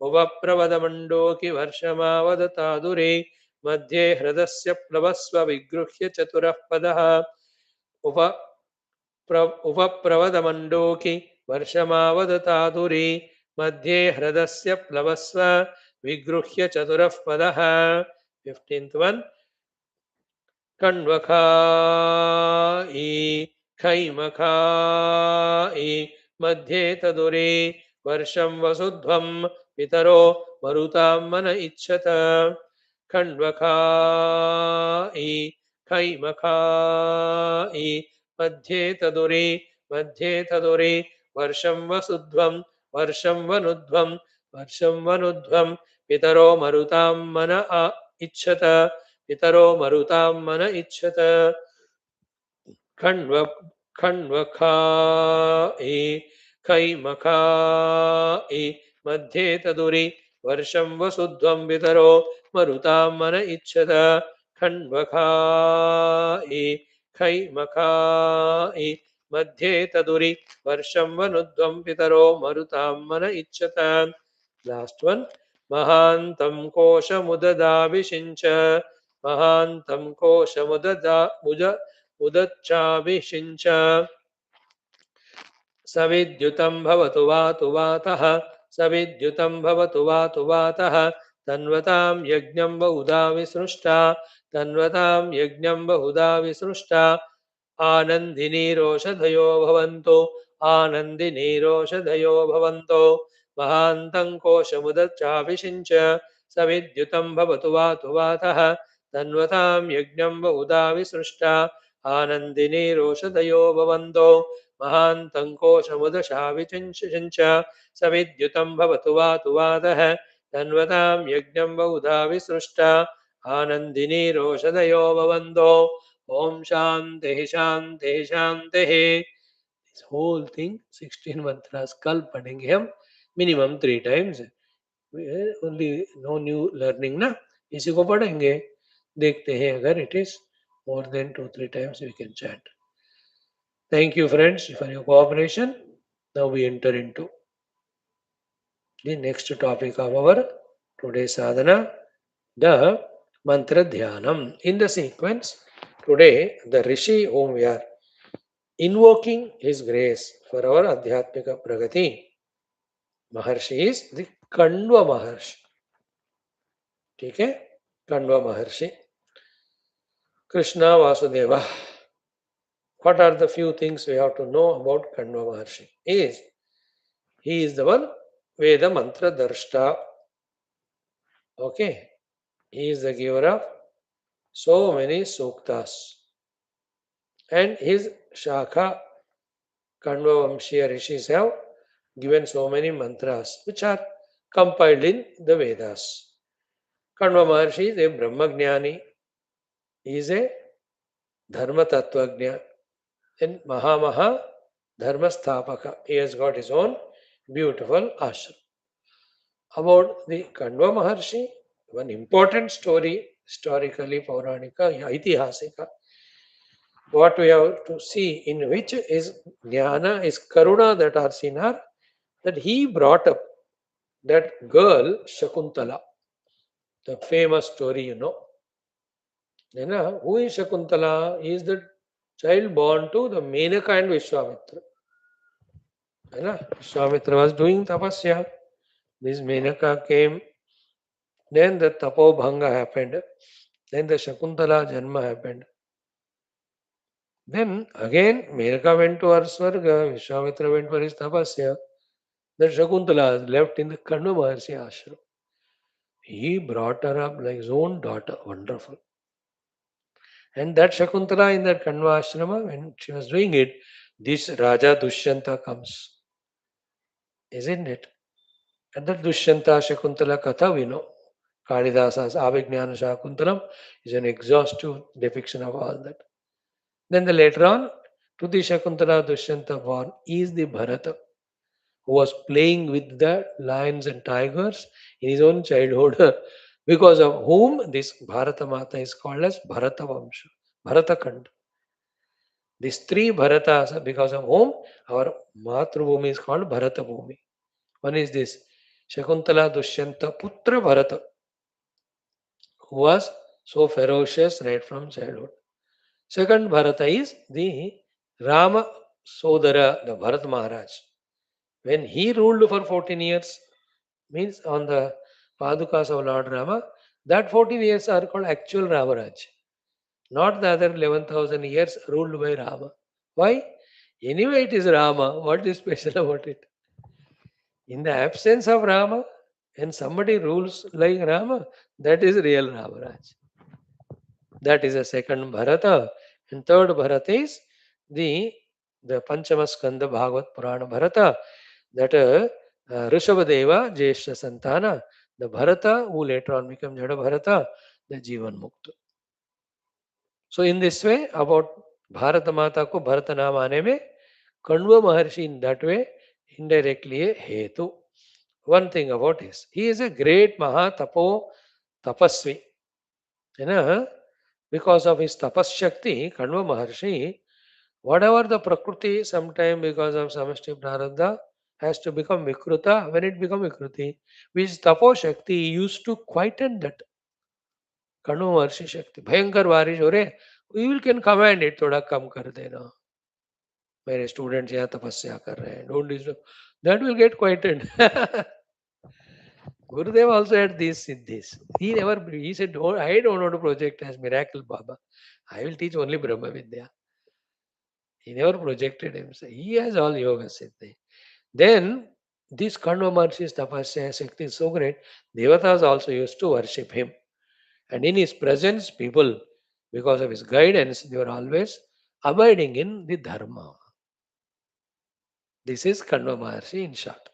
उपप्रवदमण्डोकि वर्षमावदतादुरे मध्ये ह्रदस्य प्लवस्व विगृह्य चतुरः पदः उपप्रवदमण्डोकि वर्षमावदतादुरे मध्ये ह्रदस्य प्लवस्व विगृह्य चतुरः पदः 15th one कण्वखायि खैमखायि मध्ये तदुरे वर्षं वसुध्वं पितरो मरुतां मन इच्छत खण्वखायि खैमखायि मध्ये तदुरे वर्षं वनुध्वं पितरो मरुतां मन इच्छत खण्वखायि खैमखायि मध्ये तदुरि वर्षं वसुध्वं पितरो मरुतां मन इच्छत खण्वखायि खैमखायि मध्ये तदुरि वर्षं वनुध्वं पितरो मरुतां मन इच्छत लास्ट वन महान्तं कोशमुददाभिषिञ्च महान्तं कोशमुदच्चाभिषिञ्च सविद्युतं भवतु वातः तन्वतां यज्ञं बहुधा विसृष्टा आनन्दिनीरोषधयो भवन्तो महान्तं कोशमुदच्चाभिषिञ्च सविद्युतं भवतु वातः तन्वतां यज्ञं बहुधा विसृष्टा आनन्दिनीरोषधयो भवन्तो महान्तं कोशमुदशाभिषिञ्च सविद्युतं भवतु वातः तन्वतां यज्ञं बहुधा विसृष्टा आनन्दिनीरोषधयो भवन्तो ओम शान्तिः This whole thing, 16 mantras, kal padenge hum minimum 3 times. Only no new learning ना, इसी को पढ़ेंगे, देखते हैं अगर it is more than 2-3 times we can chant. Thank you friends for your cooperation. Now we enter into the next topic of our today's sadhana, the mantra dhyanam. In the sequence, today the Rishi whom we are invoking his grace for our adhyatmika pragati, Maharshi is the Kanva Maharshi. ठीक है, Kanva Maharshi. Krishna Vasudeva. What are the few things we have to know about Kanva Maharshi? He is the one Veda Mantra Darshta. Okay. He is the giver of so many suktas. And his Shakha Kanva Vamshiya Rishis have given so many mantras which are compiled in the Vedas. Kanva Maharshi is a Brahmagnani. He is a Dharma Tattvagnya. Then Mahamaha Dharmastapaka. He has got his own beautiful ashram. About the Kanva Maharshi, one important story, historically, Pauranika, Itihasika, what we have to see in which is Jnana, is Karuna that are seen are that he brought up that girl Shakuntala, the famous story, you know. Then, who is Shakuntala? He is the child born to the Menaka and Vishwamitra. Vishwamitra was doing tapasya. This Menaka came, then the Tapobhanga happened, then the Shakuntala Janma happened. Then again Menaka went to her Svarga, Vishwamitra went for his tapasya. Then Shakuntala is left in the Kanva Maharshi ashram. He brought her up like his own daughter, wonderful. And that Shakuntala in that Kanva ashrama, when she was doing it, this Raja Dushyanta comes. Isn't it? And that Dushyanta Shakuntala Katha we know. Kalidasa's Abhignana Shakuntalam is an exhaustive depiction of all that. Then later on, to the Shakuntala Dushyanta born is the Bharata, who was playing with the lions and tigers in his own childhood, because of whom this Bharata Mata is called as Bharata Vamsha, Bharata Kanda. These three Bharatas, because of whom our Matrubhumi is called Bharata Bhumi. One is this Shakuntala Dushyanta Putra Bharata, who was so ferocious right from childhood. Second Bharata is the Rama Sodara, the Bharat Maharaj. When he ruled for 14 years, means on the Padukas of Lord Rama, that 14 years are called actual Ramaraj. Not the other 11,000 years ruled by Rama. Why? Anyway, it is Rama. What is special about it? In the absence of Rama, and somebody rules like Rama, that is real Ramaraj. That is the second Bharata. And third Bharata is the Panchama Skanda Bhagavat Purana Bharata, that Rishabhadeva Jeshta Santana, the Bharata who later on became Jada Bharata, the Jivan Mukta. So in this way, about Bharata Mata ko Bharata naam aane mein, Kanva Maharshi in that way indirectly a hetu. One thing about this, he is a great Mahatapo Tapasvi. You know, because of his tapas shakti, Kanva Maharshi, whatever the Prakriti, sometime because of Samashti Prarabdha, has to become Vikruta. When it becomes Vikruti, which Tapo Shakti used to quieten that. Kanva Maharshi Shakti. Bhayankar बारिश हो रहे, we will can command it, थोड़ा कम कर देना. मेरे students यहाँ तपस्या कर रहे हैं, don't disturb. That will get quieted. Gurudev also had this siddhis. He said, don't, I don't want to project as miracle Baba. I will teach only Brahma Vidya. He never projected himself. He has all yoga siddhi. Then this Kanva Maharshi's tapasya Shakti is so great, Devatas also used to worship him. And in his presence, people, because of his guidance, they were always abiding in the Dharma. This is Kanva Maharshi in short.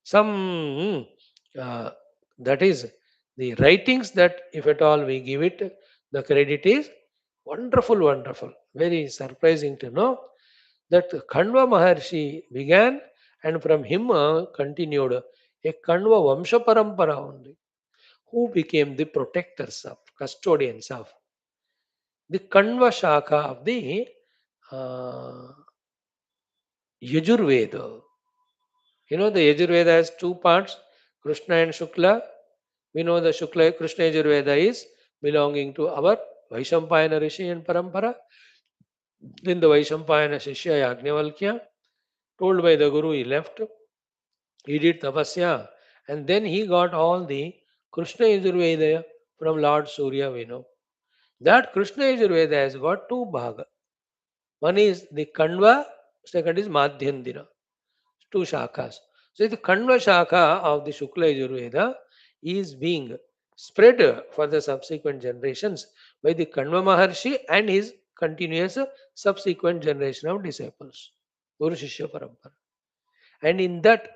Some that is the writings that if at all we give it, the credit is wonderful, wonderful. Very surprising to know That Kanva Maharshi began, and from him continued a Kanva Vamsha Parampara only, who became the protectors of, custodians of the Kanva Shaka of the uh, Yajurveda. You know, the Yajurveda has two parts, Krishna and Shukla. We know the Shukla Krishna Yajurveda is belonging to our Vaishampayana Rishi and Parampara. Then the Vaishampayana Shishya Yajnavalkya, told by the Guru, he left. He did tapasya, and then he got all the Krishna Yajurveda from Lord Surya, we know. That Krishna Yajurveda has got two bhaga. One is the Kanva, second is Madhyandina, two shakas. So the Kanva shaka of the Shukla Yajurveda is being spread for the subsequent generations by the Kanva Maharshi and his continuous subsequent generation of disciples. Guru Shishya Parampara. And in that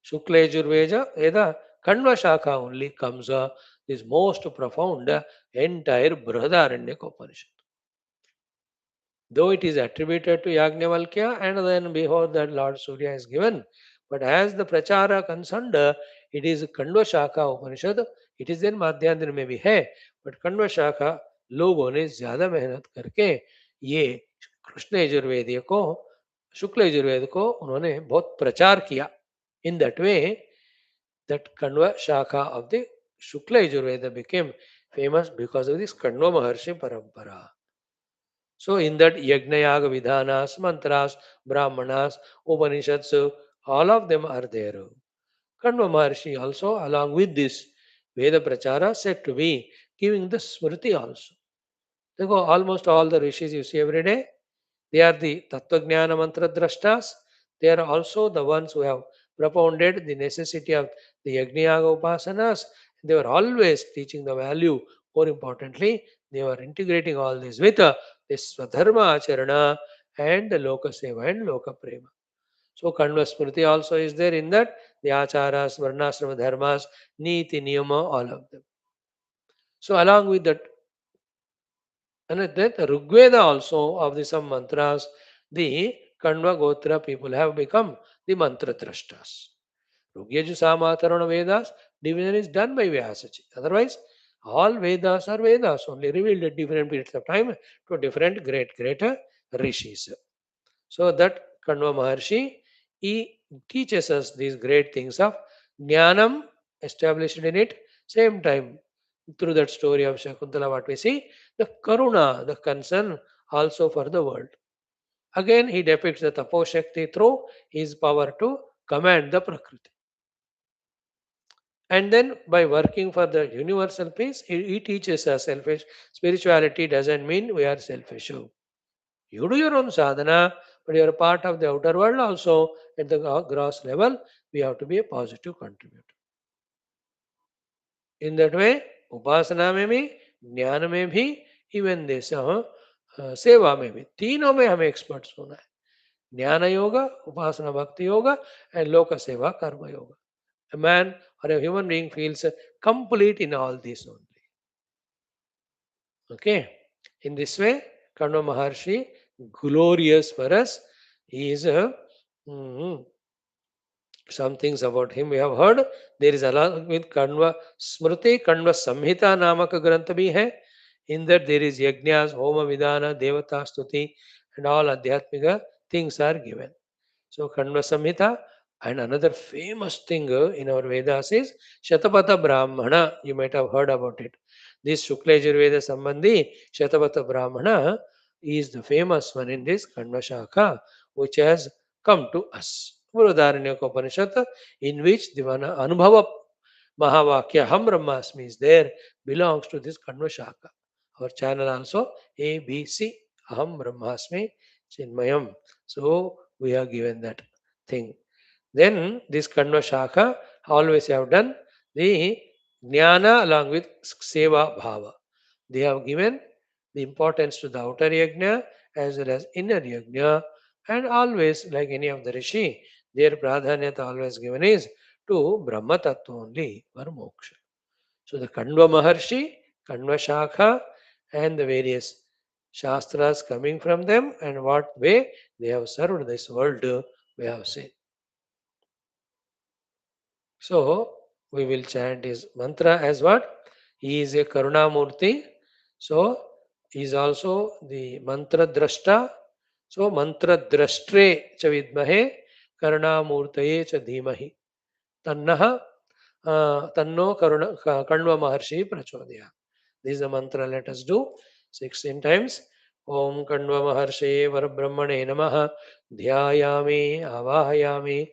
Shukla Yajurveda, Veda, Kanva Shaka only comes this most profound entire Brihadaranyaka Upanishad. Though it is attributed to Yajnavalkya and then behold that Lord Surya is given, but as the Prachara concerned, it is Kanva Shaka Upanishad, it is then Madhyandra में भी है, but Kanva Shaka लोगों ने ज़्यादा मेहनत करके ये कृष्ण यजुर्वेद को शुक्ल यजुर्वेद को उन्होंने बहुत प्रचार किया. In that way, that Kanva Shaka of the Shukla Yajurveda became famous because of this Kanva Maharshi Parampara. So, in that Yajnayaga Vidhanas, Mantras, Brahmanas, Upanishads, all of them are there. Kanva Maharshi also, along with this Veda Prachara, said to be giving the Smriti also. Therefore, almost all the rishis you see every day, they are the Tattvajnana Mantra Drashtas. They are also the ones who have propounded the necessity of the Yajnayaga Upasanas. They were always teaching the value. More importantly, they were integrating all this with this Swadharma Acharana and the Loka Seva and Loka Prema. So Kanva Smriti also is there in that, the Acharas, Varnasrama Dharmas, Niti, Niyama, all of them. So along with that, and then the Rigveda also of the some mantras, the Kanva Gotra people have become the mantra trashtas. Rugyeju Samatarana Vedas, division is done by Vyasaji. Otherwise, all Vedas are Vedas, only revealed at different periods of time to different greater rishis. So that Kanva Maharshi, he teaches us these great things of Jnanam established in it, same time through that story of Shakuntala, what we see, the Karuna, the concern also for the world. Again, he depicts the Taposhakti through his power to command the Prakriti. And then by working for the universal peace, he teaches us selfish. Spirituality doesn't mean we are selfish. You do your own sadhana, but you are a part of the outer world also. At the gross level, we have to be a positive contributor. In that way, उपासना में भी, ज्ञान में भी, even this सेवा में भी, तीनों में हमें एक्सपर्ट्स होना है. ज्ञान योगा, उपासना भक्ति योगा, and लोक सेवा कर्म yoga. A man or a human being feels complete in all these only. Okay. In this way, Kanva Maharshi, glorious for us, he is some things about him we have heard. There is along with Kanva Smriti, Kanva Samhita Namaka Grantha bhi hai. In that there is Yajnas, Homa Vidana, Devata Stuti, and all Adhyatmika things are given. So Kanva Samhita, and another famous thing in our Vedas is Shatapatha Brahmana. You might have heard about it. This Shukla Yajurveda Sambandhi, Shatapatha Brahmana, is the famous one in this Kanva Shaka, which has come to us. Upanishad, in which the Anubhava Mahavakya Ham Brahmasmi is there, belongs to this Kanva Shaka. Our channel also ABC Aham Brahmasmi Chinmayam. So we have given that thing. Then this Kanva Shaka always have done the Jnana along with Seva Bhava. They have given the importance to the outer yajna as well as inner yajna, and always, like any of the rishi, their pradhanyata always given is to Brahma Tattva only for moksha. So the Kanva Maharshi, Kanva Shakha, and the various Shastras coming from them and what way they have served this world, we have seen. So we will chant his mantra as what? He is a Karunamurti. So he is also the mantra drashta. So mantra drashtre cha vidmahe Karunamurtaye cha dhimahi. Tannaha Tanno Kanva Maharshi Prachodaya. This is the mantra. Let us do 16 times. Om Kanva Maharshi Varabrahmane Namaha Dhyayami Avahayami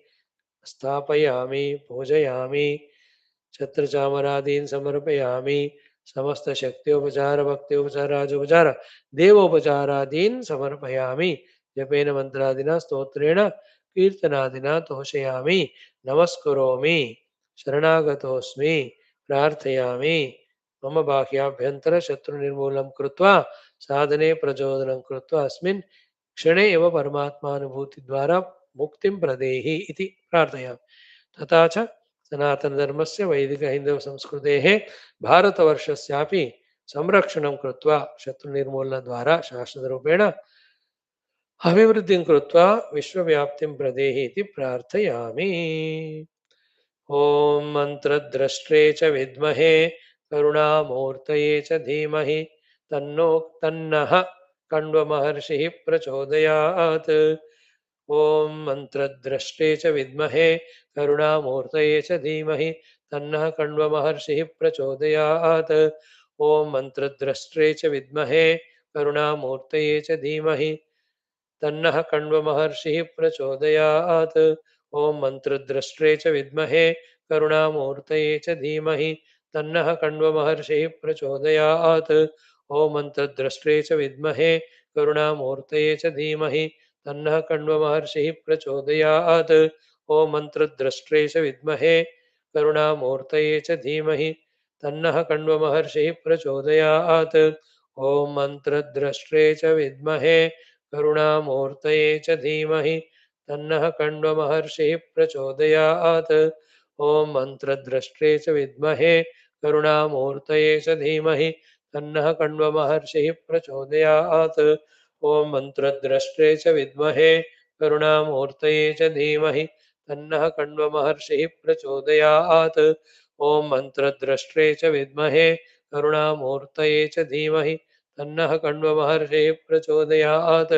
Stapayami Pujayami छत्रचामरादीन समर्पयामि समस्त शक्त्योपचार भक्त्योपचार राजोपचार देवोपचारादीन समर्पयामि जपेन मंत्रादिना स्तोत्रेण कीर्तनादिना तोषयामि नमस्करोमि शरणागतोऽस्मि प्रार्थयामि मम बाह्याभ्यन्तर शत्रु निर्मूलं कृत्वा साधने प्रचोदनं कृत्वा अस्मिन् क्षणे एव परमात्मानुभूति द्वारा मुक्तिं प्रदेहि इति प्रार्थयामि तथा च सनातनधर्मस्य वैदिकहिन्दवसंस्कृतेः भारतवर्षस्यापि संरक्षणं कृत्वा शत्रुनिर्मूलनद्वारा शाश्वतरूपेण अभिवृद्धिं कृत्वा विश्वव्याप्तिं प्रदेहि इति प्रार्थयामि। ॐ मन्त्रद्रष्ट्रे च विद्महे करुणामूर्तये च धीमहि तन्नो तन्नः कण्वमहर्षिः प्रचोदयात्। ॐ मन्त्रद्रष्टे च विद्महे करुणामूर्तये च धीमहि तन्नः कण्वमहर्षिः प्रचोदयात्। ॐ मन्त्रद्रष्ट्रे च विद्महे करुणामूर्तये च धीमहि तन्नः कण्वमहर्षिः प्रचोदयात्। ॐ मन्त्रद्रष्ट्रे च विद्महे करुणामूर्तये च धीमहि तन्नः कण्वमहर्षिः प्रचोदयात्। ॐ मन्त्रद्रष्ट्रे च विद्महे करुणामूर्तये च धीमहि तन्नः कण्वमहर्षिः प्रचोदयात्। ॐ मन्त्रद्रष्ट्रे च विद्महे करुणामूर्तये च धीमहि तन्नः कण्वमहर्षिः प्रचोदयात्। ॐ मन्त्रद्रष्ट्रे च विद्महे करुणामूर्तये च धीमहि तन्नः कण्वमहर्षिः प्रचोदयात्। ॐ मन्त्रद्रष्ट्रे च विद्महे करुणामूर्तये च धीमहि तन्नः कण्वमहर्षिः प्रचोदयात्। ॐ मन्त्रद्रष्ट्रे च विद्महे करुणामूर्तये च धीमहि तन्नः कण्वमहर्षिः प्रचोदयात्। ॐ मन्त्रद्रष्ट्रे च विद्महे करुणामूर्तये च धीमहि तन्नः कण्वमहर्षिः प्रचोदयात्।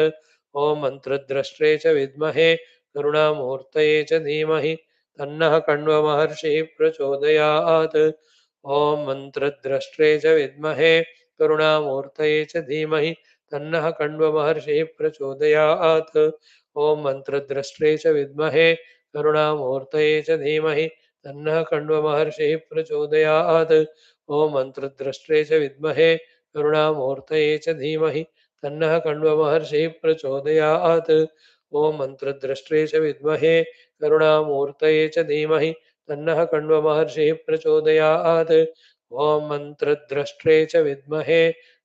ॐ मन्त्रद्रष्ट्रे च विद्महे करुणामूर्तये च धीमहि तन्नः कण्वमहर्षिः प्रचोदयात्। ॐ मन्त्रद्रष्ट्रे च विद्महे करुणामूर्तये च धीमहि तन्नः कण्वमहर्षिः प्रचोदयात्। ॐ मन्त्रद्रष्ट्रे च विद्महे करुणामूर्तये च धीमहि तन्नः कण्वमहर्षिः प्रचोदयात्। ॐ मन्त्रद्रष्ट्रे च विद्महे करुणामूर्तये च धीमहि तन्नः कण्वमहर्षिः प्रचोदयात्। ॐ मन्त्रद्रष्ट्रे च विद्महे करुणामूर्तये च धीमहि तन्नः कण्वमहर्षिः प्रचोदयात्। ॐ मन्त्रद्रष्ट्रे च विद्महे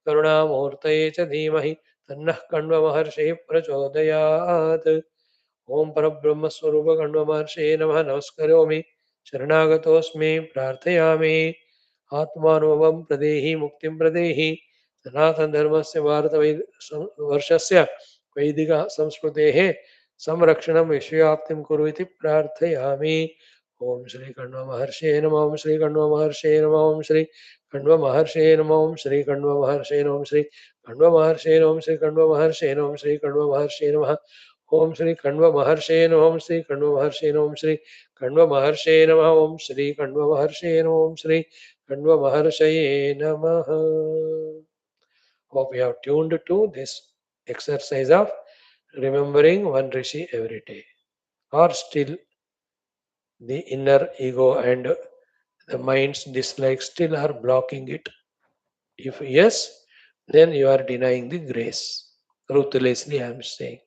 करुणामूर्तये च धीमहि तन्नः कण्वमहर्षिः प्रचोदयात्। ॐ परब्रह्मस्वरूप कण्वमहर्षये नमः नमस्करोमि शरणागतोऽस्मि प्रार्थयामि आत्मानुभवं प्रदेहि मुक्तिं प्रदेहि सनातनधर्मस्य भारतवर्षस्य वैदिकसंस्कृतेः संरक्षणं विश्वव्याप्तिं कुरु इति प्रार्थयामि। ओम श्री कण्व महर्षे नमः। ओम श्री कण्व महर्षे नमः। ओम श्री कण्व महर्षे नमः। ओम श्री कण्व महर्षे नमः। ओम श्री कण्व महर्षे नमः। ओम श्री कण्व महर्षे नमः। ओम श्री कण्व महर्षे नमः। ओम श्री कण्व महर्षे नमः। ओम श्री कण्व महर्षे नमः। ओम श्री कण्व महर्षे नमः। ओम श्री कण्व महर्षे नमः। ओम श्री कण्व महर्षये नमः। Hope you have tuned to this exercise of remembering one Rishi every day. Or still the inner ego and the mind's dislikes still are blocking it. If yes, then you are denying the grace. Ruthlessly, I am saying.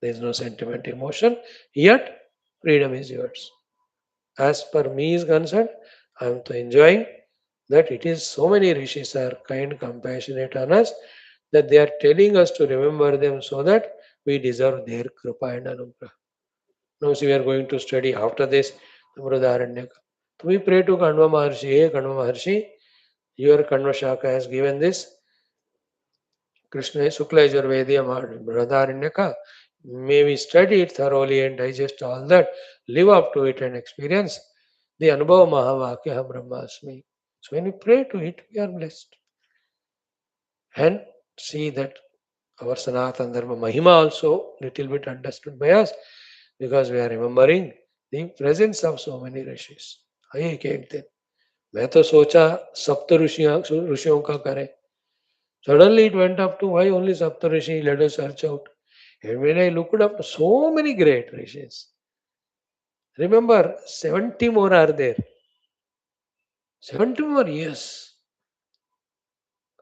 There is no sentiment, emotion, yet freedom is yours. As per me is concerned, I am enjoying that it is so many rishis are kind, compassionate on us that they are telling us to remember them so that we deserve their kripa and anugrah. Now, see, we are going to study after this Brudharanyaka. So we pray to Kanva Maharshi. Hey, Kanva Maharshi, your Kanva Shaka has given this Krishna Shukla Yajurvedya Bradharanyaka. May we study it thoroughly and digest all that, live up to it and experience the Anubhava Mahavakya Brahmasmi. So when we pray to it, we are blessed. And see that our Sanatana Dharma Mahima also little bit understood by us because we are remembering the presence of so many rishis. आइए कहते हैं मैं तो सोचा सप्त ऋषियों ऋषियों का करें. Suddenly it went up to why only Saptarishi, let us search out. And when I looked up, so many great rishis. Remember, 70 more are there. 70 more, yes.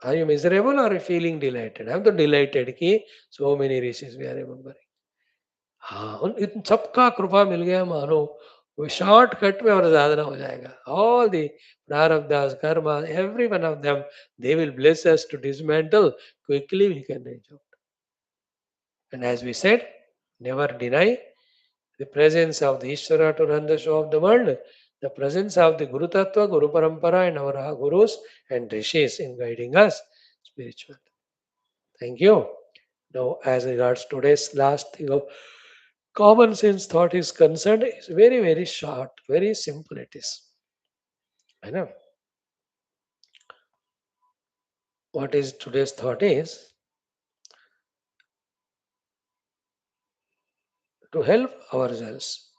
Are you miserable or are you feeling delighted? I'm the delighted कि so many rishis we are remembering. हाँ इन सबका कृपा मिल गया मानो वो shortcut में और साधना हो जाएगा. All the prarabdhas, karma, every one of them, they will bless us to dismantle. Quickly we can reach out. And as we said, never deny the presence of the Ishvara to run the show of the world, the presence of the Guru Tattva, Guru Parampara, and our Gurus and Rishis in guiding us spiritually. Thank you. Now, as regards today's last thing of common sense thought is concerned, it's very, very short, very simple it is. I know. What is today's thought is to help ourselves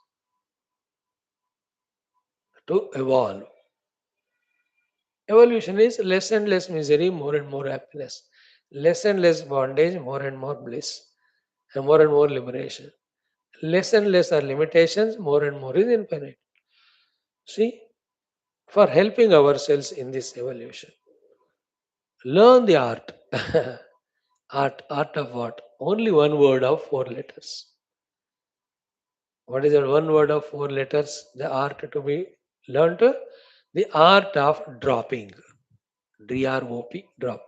to evolve. Evolution is less and less misery, more and more happiness. Less and less bondage, more and more bliss, and more liberation. Less and less are limitations, more and more is infinite. See, for helping ourselves in this evolution, learn the art. Art of what? Only one word of four letters. What is that one word of four letters? The art to be learned? The art of dropping. DROP, drop.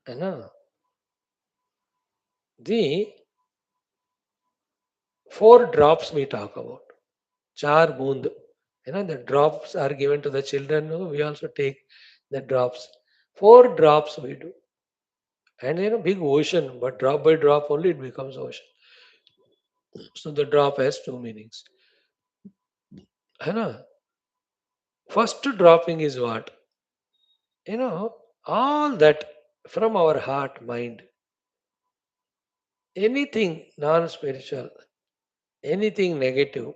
And the four drops we talk about. Char boond. The drops are given to the children. No? We also take the drops. Four drops we do. And big ocean, but drop by drop only it becomes ocean. So the drop has two meanings. है First dropping is what? All that from our heart, mind, anything non-spiritual, anything negative,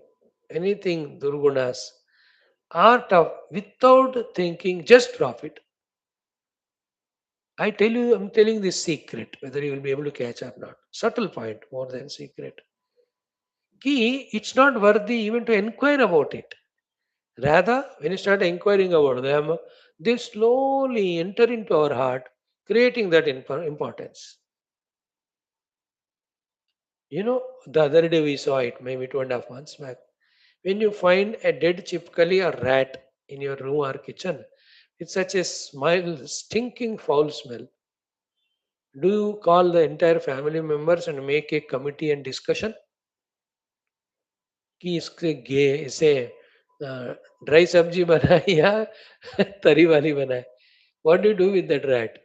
anything durgunas, art of without thinking, just drop it. I tell you, I'm telling this secret, whether you will be able to catch or not. Subtle point more than secret. Key, it's not worthy even to inquire about it. Rather, when you start inquiring about them, they slowly enter into our heart, creating that importance. The other day we saw it, maybe 2.5 months back. When you find a dead chipkali or rat in your room or kitchen, it's such a smile, stinking foul smell. Do you call the entire family members and make a committee and discussion? कि इसके गे इसे dry सब्जी बनाए या तरी वाली बनाए. What do you do with that rat?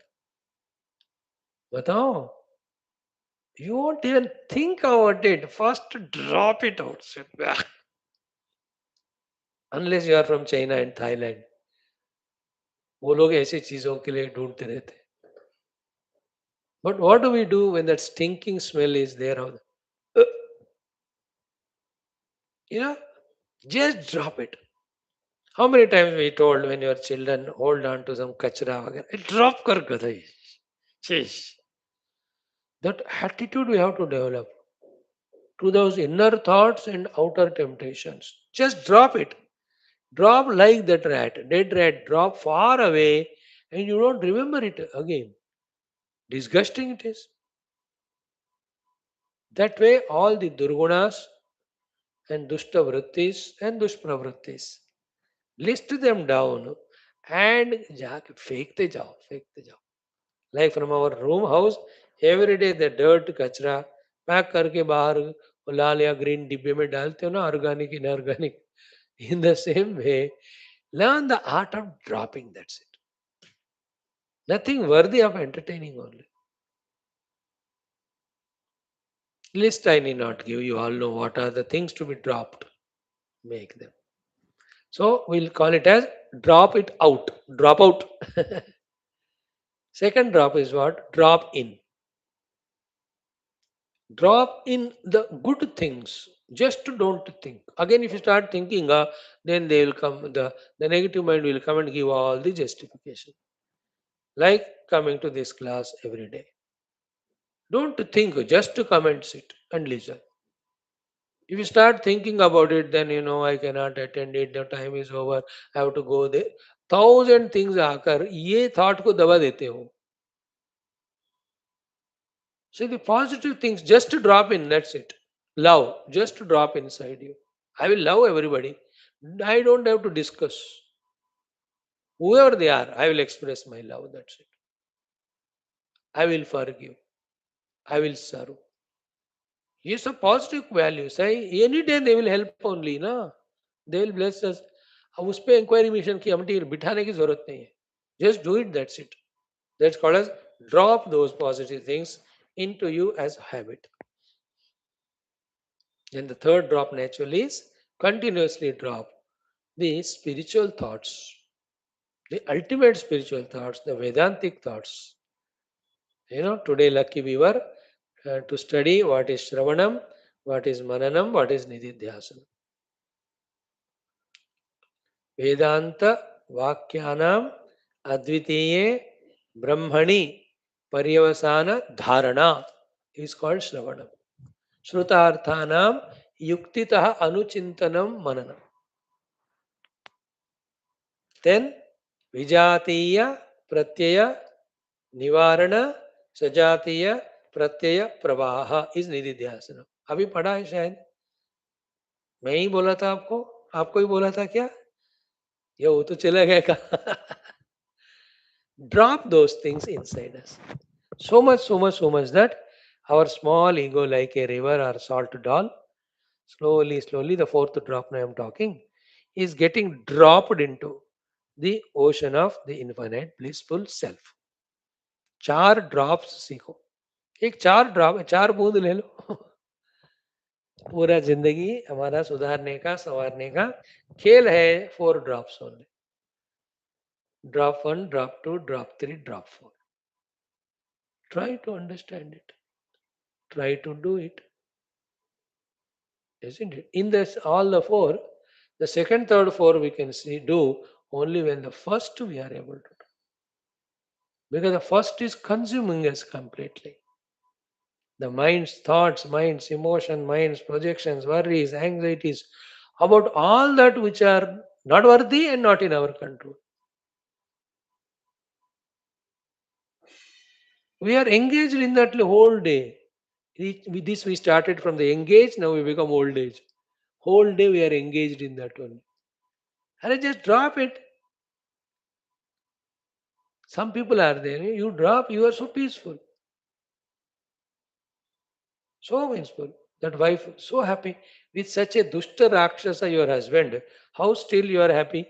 बताओ. You won't even think about it. First drop it out. Unless you are from China and Thailand. वो लोग ऐसी चीजों के लिए ढूंढते रहते हैं. But what do we do when that stinking smell is there? Uh, You know, just drop it. How many times we told when your children hold on to some kachra वगैरह, drop कर गधई. Sheesh. That attitude we have to develop to those inner thoughts and outer temptations. Just drop it. Drop like that rat, dead rat, drop far away and you don't remember it again. Disgusting it is. That way, all the durgunas and dushta vrittis and dushpravrittis, list them down and जाके फेंकते जाओ. Like from our room house, every day the dirt कचरा pack करके बाहर वो लाल या green डिब्बे में डालते हो ना, organic inorganic. In the same way, learn the art of dropping. That's it. Nothing worthy of entertaining only. List I need not give. You all know what are the things to be dropped. Make them. So we'll call it as drop it out. Drop out. Second drop is what? Drop in. Drop in the good things. Just don't think. Again, if you start thinking, then they will come. The negative mind will come and give all the justification. Like coming to this class every day. Don't think. Just to come and sit and listen. If you start thinking about it, then I cannot attend it. The time is over. I have to go there. Thousand things आकर ये thought को दबा देते हो. So the positive things just to drop in. That's it. Love just to drop inside you. I will love everybody. I don't have to discuss whoever they are. I will express my love. That's it. I will forgive. I will serve. Yes, a positive values. Any day they will help only, na. They will bless us. अब उस पे inquiry mission की हमटी बिठाने की जरूरत नहीं है. Just do it. That's it. That's called as drop those positive things into you as habit. And the third drop naturally is continuously drop the spiritual thoughts, the ultimate spiritual thoughts, the Vedantic thoughts. Today lucky we were to study what is Shravanam, what is Mananam, what is Nididhyasana. Vedanta Vakyanam Advitiye Brahmani Paryavasana Dharana is called Shravanam. Shrutarthanam Yuktitaha Anuchintanam Mananam. Then Vijatiya Pratyaya Nivarana Sajatiya Pratyaya Pravaha is Nididhyasana. अभी पढ़ा है शायद. मैं ही बोला था आपको. आपको ही बोला था क्या? ये वो तो चला गया का. Drop those things inside us. So much that our small ego, like a river or salt doll, slowly, the fourth drop now I am talking, is getting dropped into the ocean of the infinite blissful self. चार drops सीखो. एक चार drop, चार बूंद ले लो. पूरा जिंदगी हमारा सुधारने का, संवारने का खेल है. Four drops only. Drop one, drop two, drop three, drop four. Try to understand it. Try to do it. Isn't it? In this, all the four, the second, third, four we can see do only when the first we are able to do. Because the first is consuming us completely. The mind's thoughts, mind's emotion, mind's projections, worries, anxieties, about all that which are not worthy and not in our control. We are engaged in that whole day. With this we started from the engaged, now we become old age. Whole day we are engaged in that one. And just drop it. Some people are there. You drop, you are so peaceful. So peaceful. That wife, so happy. With such a dushta rakshasa, your husband, how still you are happy?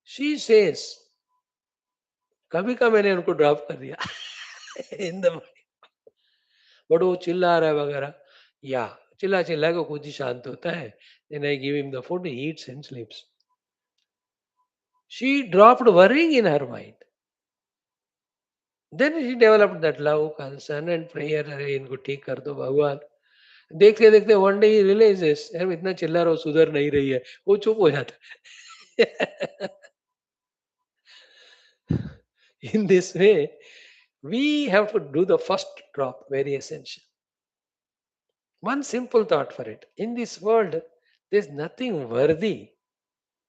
She says, कभी का मैंने उनको drop कर दिया. In the but वो चिल्ला रहा है वगैरह. या चिल्ला चिल्ला के खुद ही शांत होता है. Then I give him the food, he eats and sleeps. She dropped worrying in her mind. Then she developed that love, concern and prayer. अरे इनको ठीक कर दो भगवान. देखते देखते वन डे ही रियलाइजेस यार इतना चिल्ला रहा हूँ सुधर नहीं रही है. वो चुप हो जाता है. In this way, we have to do the first drop, very essential. One simple thought for it. In this world, there's nothing worthy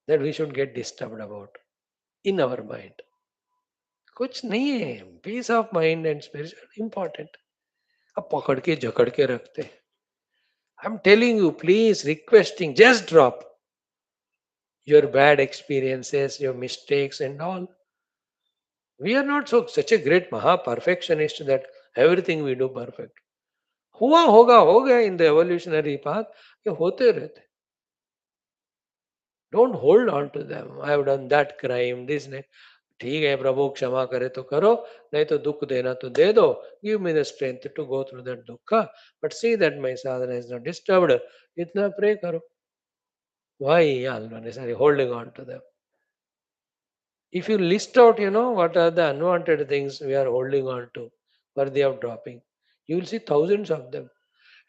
that we should get disturbed about in our mind. कुछ नहीं है. Peace of mind and spiritual important. अब पकड़ के जकड़ के रखते हैं. I'm telling you, please, requesting, just drop your bad experiences, your mistakes, and all. We are not such a great Maha perfectionist that everything we do perfect. हुआ होगा हो गया in the evolutionary path. ये होते रहते. Don't hold on to them. I have done that crime, this. ठीक है प्रभु, क्षमा करे तो करो, नहीं तो दुख देना तो दे दो. Give me the strength to go through that dukh, but see that my sadhana is not disturbed. इतना प्रे करो. Why unnecessary holding on to them? If you list out, what are the unwanted things we are holding on to, worthy of dropping, you will see thousands of them.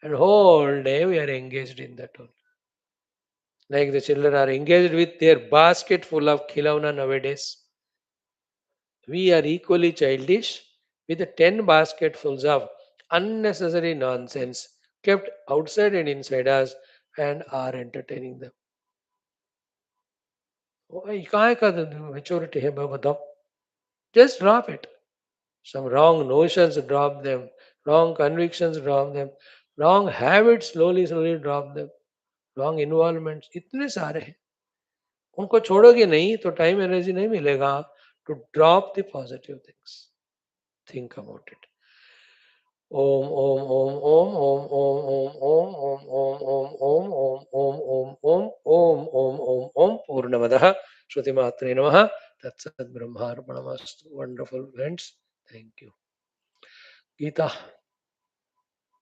And whole day we are engaged in that only. Like the children are engaged with their basket full of khilauna nowadays. We are equally childish with the 10 basketfuls of unnecessary nonsense kept outside and inside us and are entertaining them. कहाँ का maturity है मैं बताओ. Just drop it. Some wrong notions, drop them. Wrong convictions, drop them. Wrong habits, slowly, slowly drop them. Wrong involvements, इतने सारे हैं. उनको छोड़ोगे नहीं तो टाइम एनर्जी नहीं मिलेगा to drop the positive things. Think about it. ओम ओम ओम ओम ओम ओम ओम ओम ओम ओम ओम ओम ओम ओम ओम ओम ओम ओम ओम पूर्णमदः श्रुतिमात्रे नमः. तत्सत् ब्रह्मार्पणमस्तु. Wonderful friends. Thank you. Gita.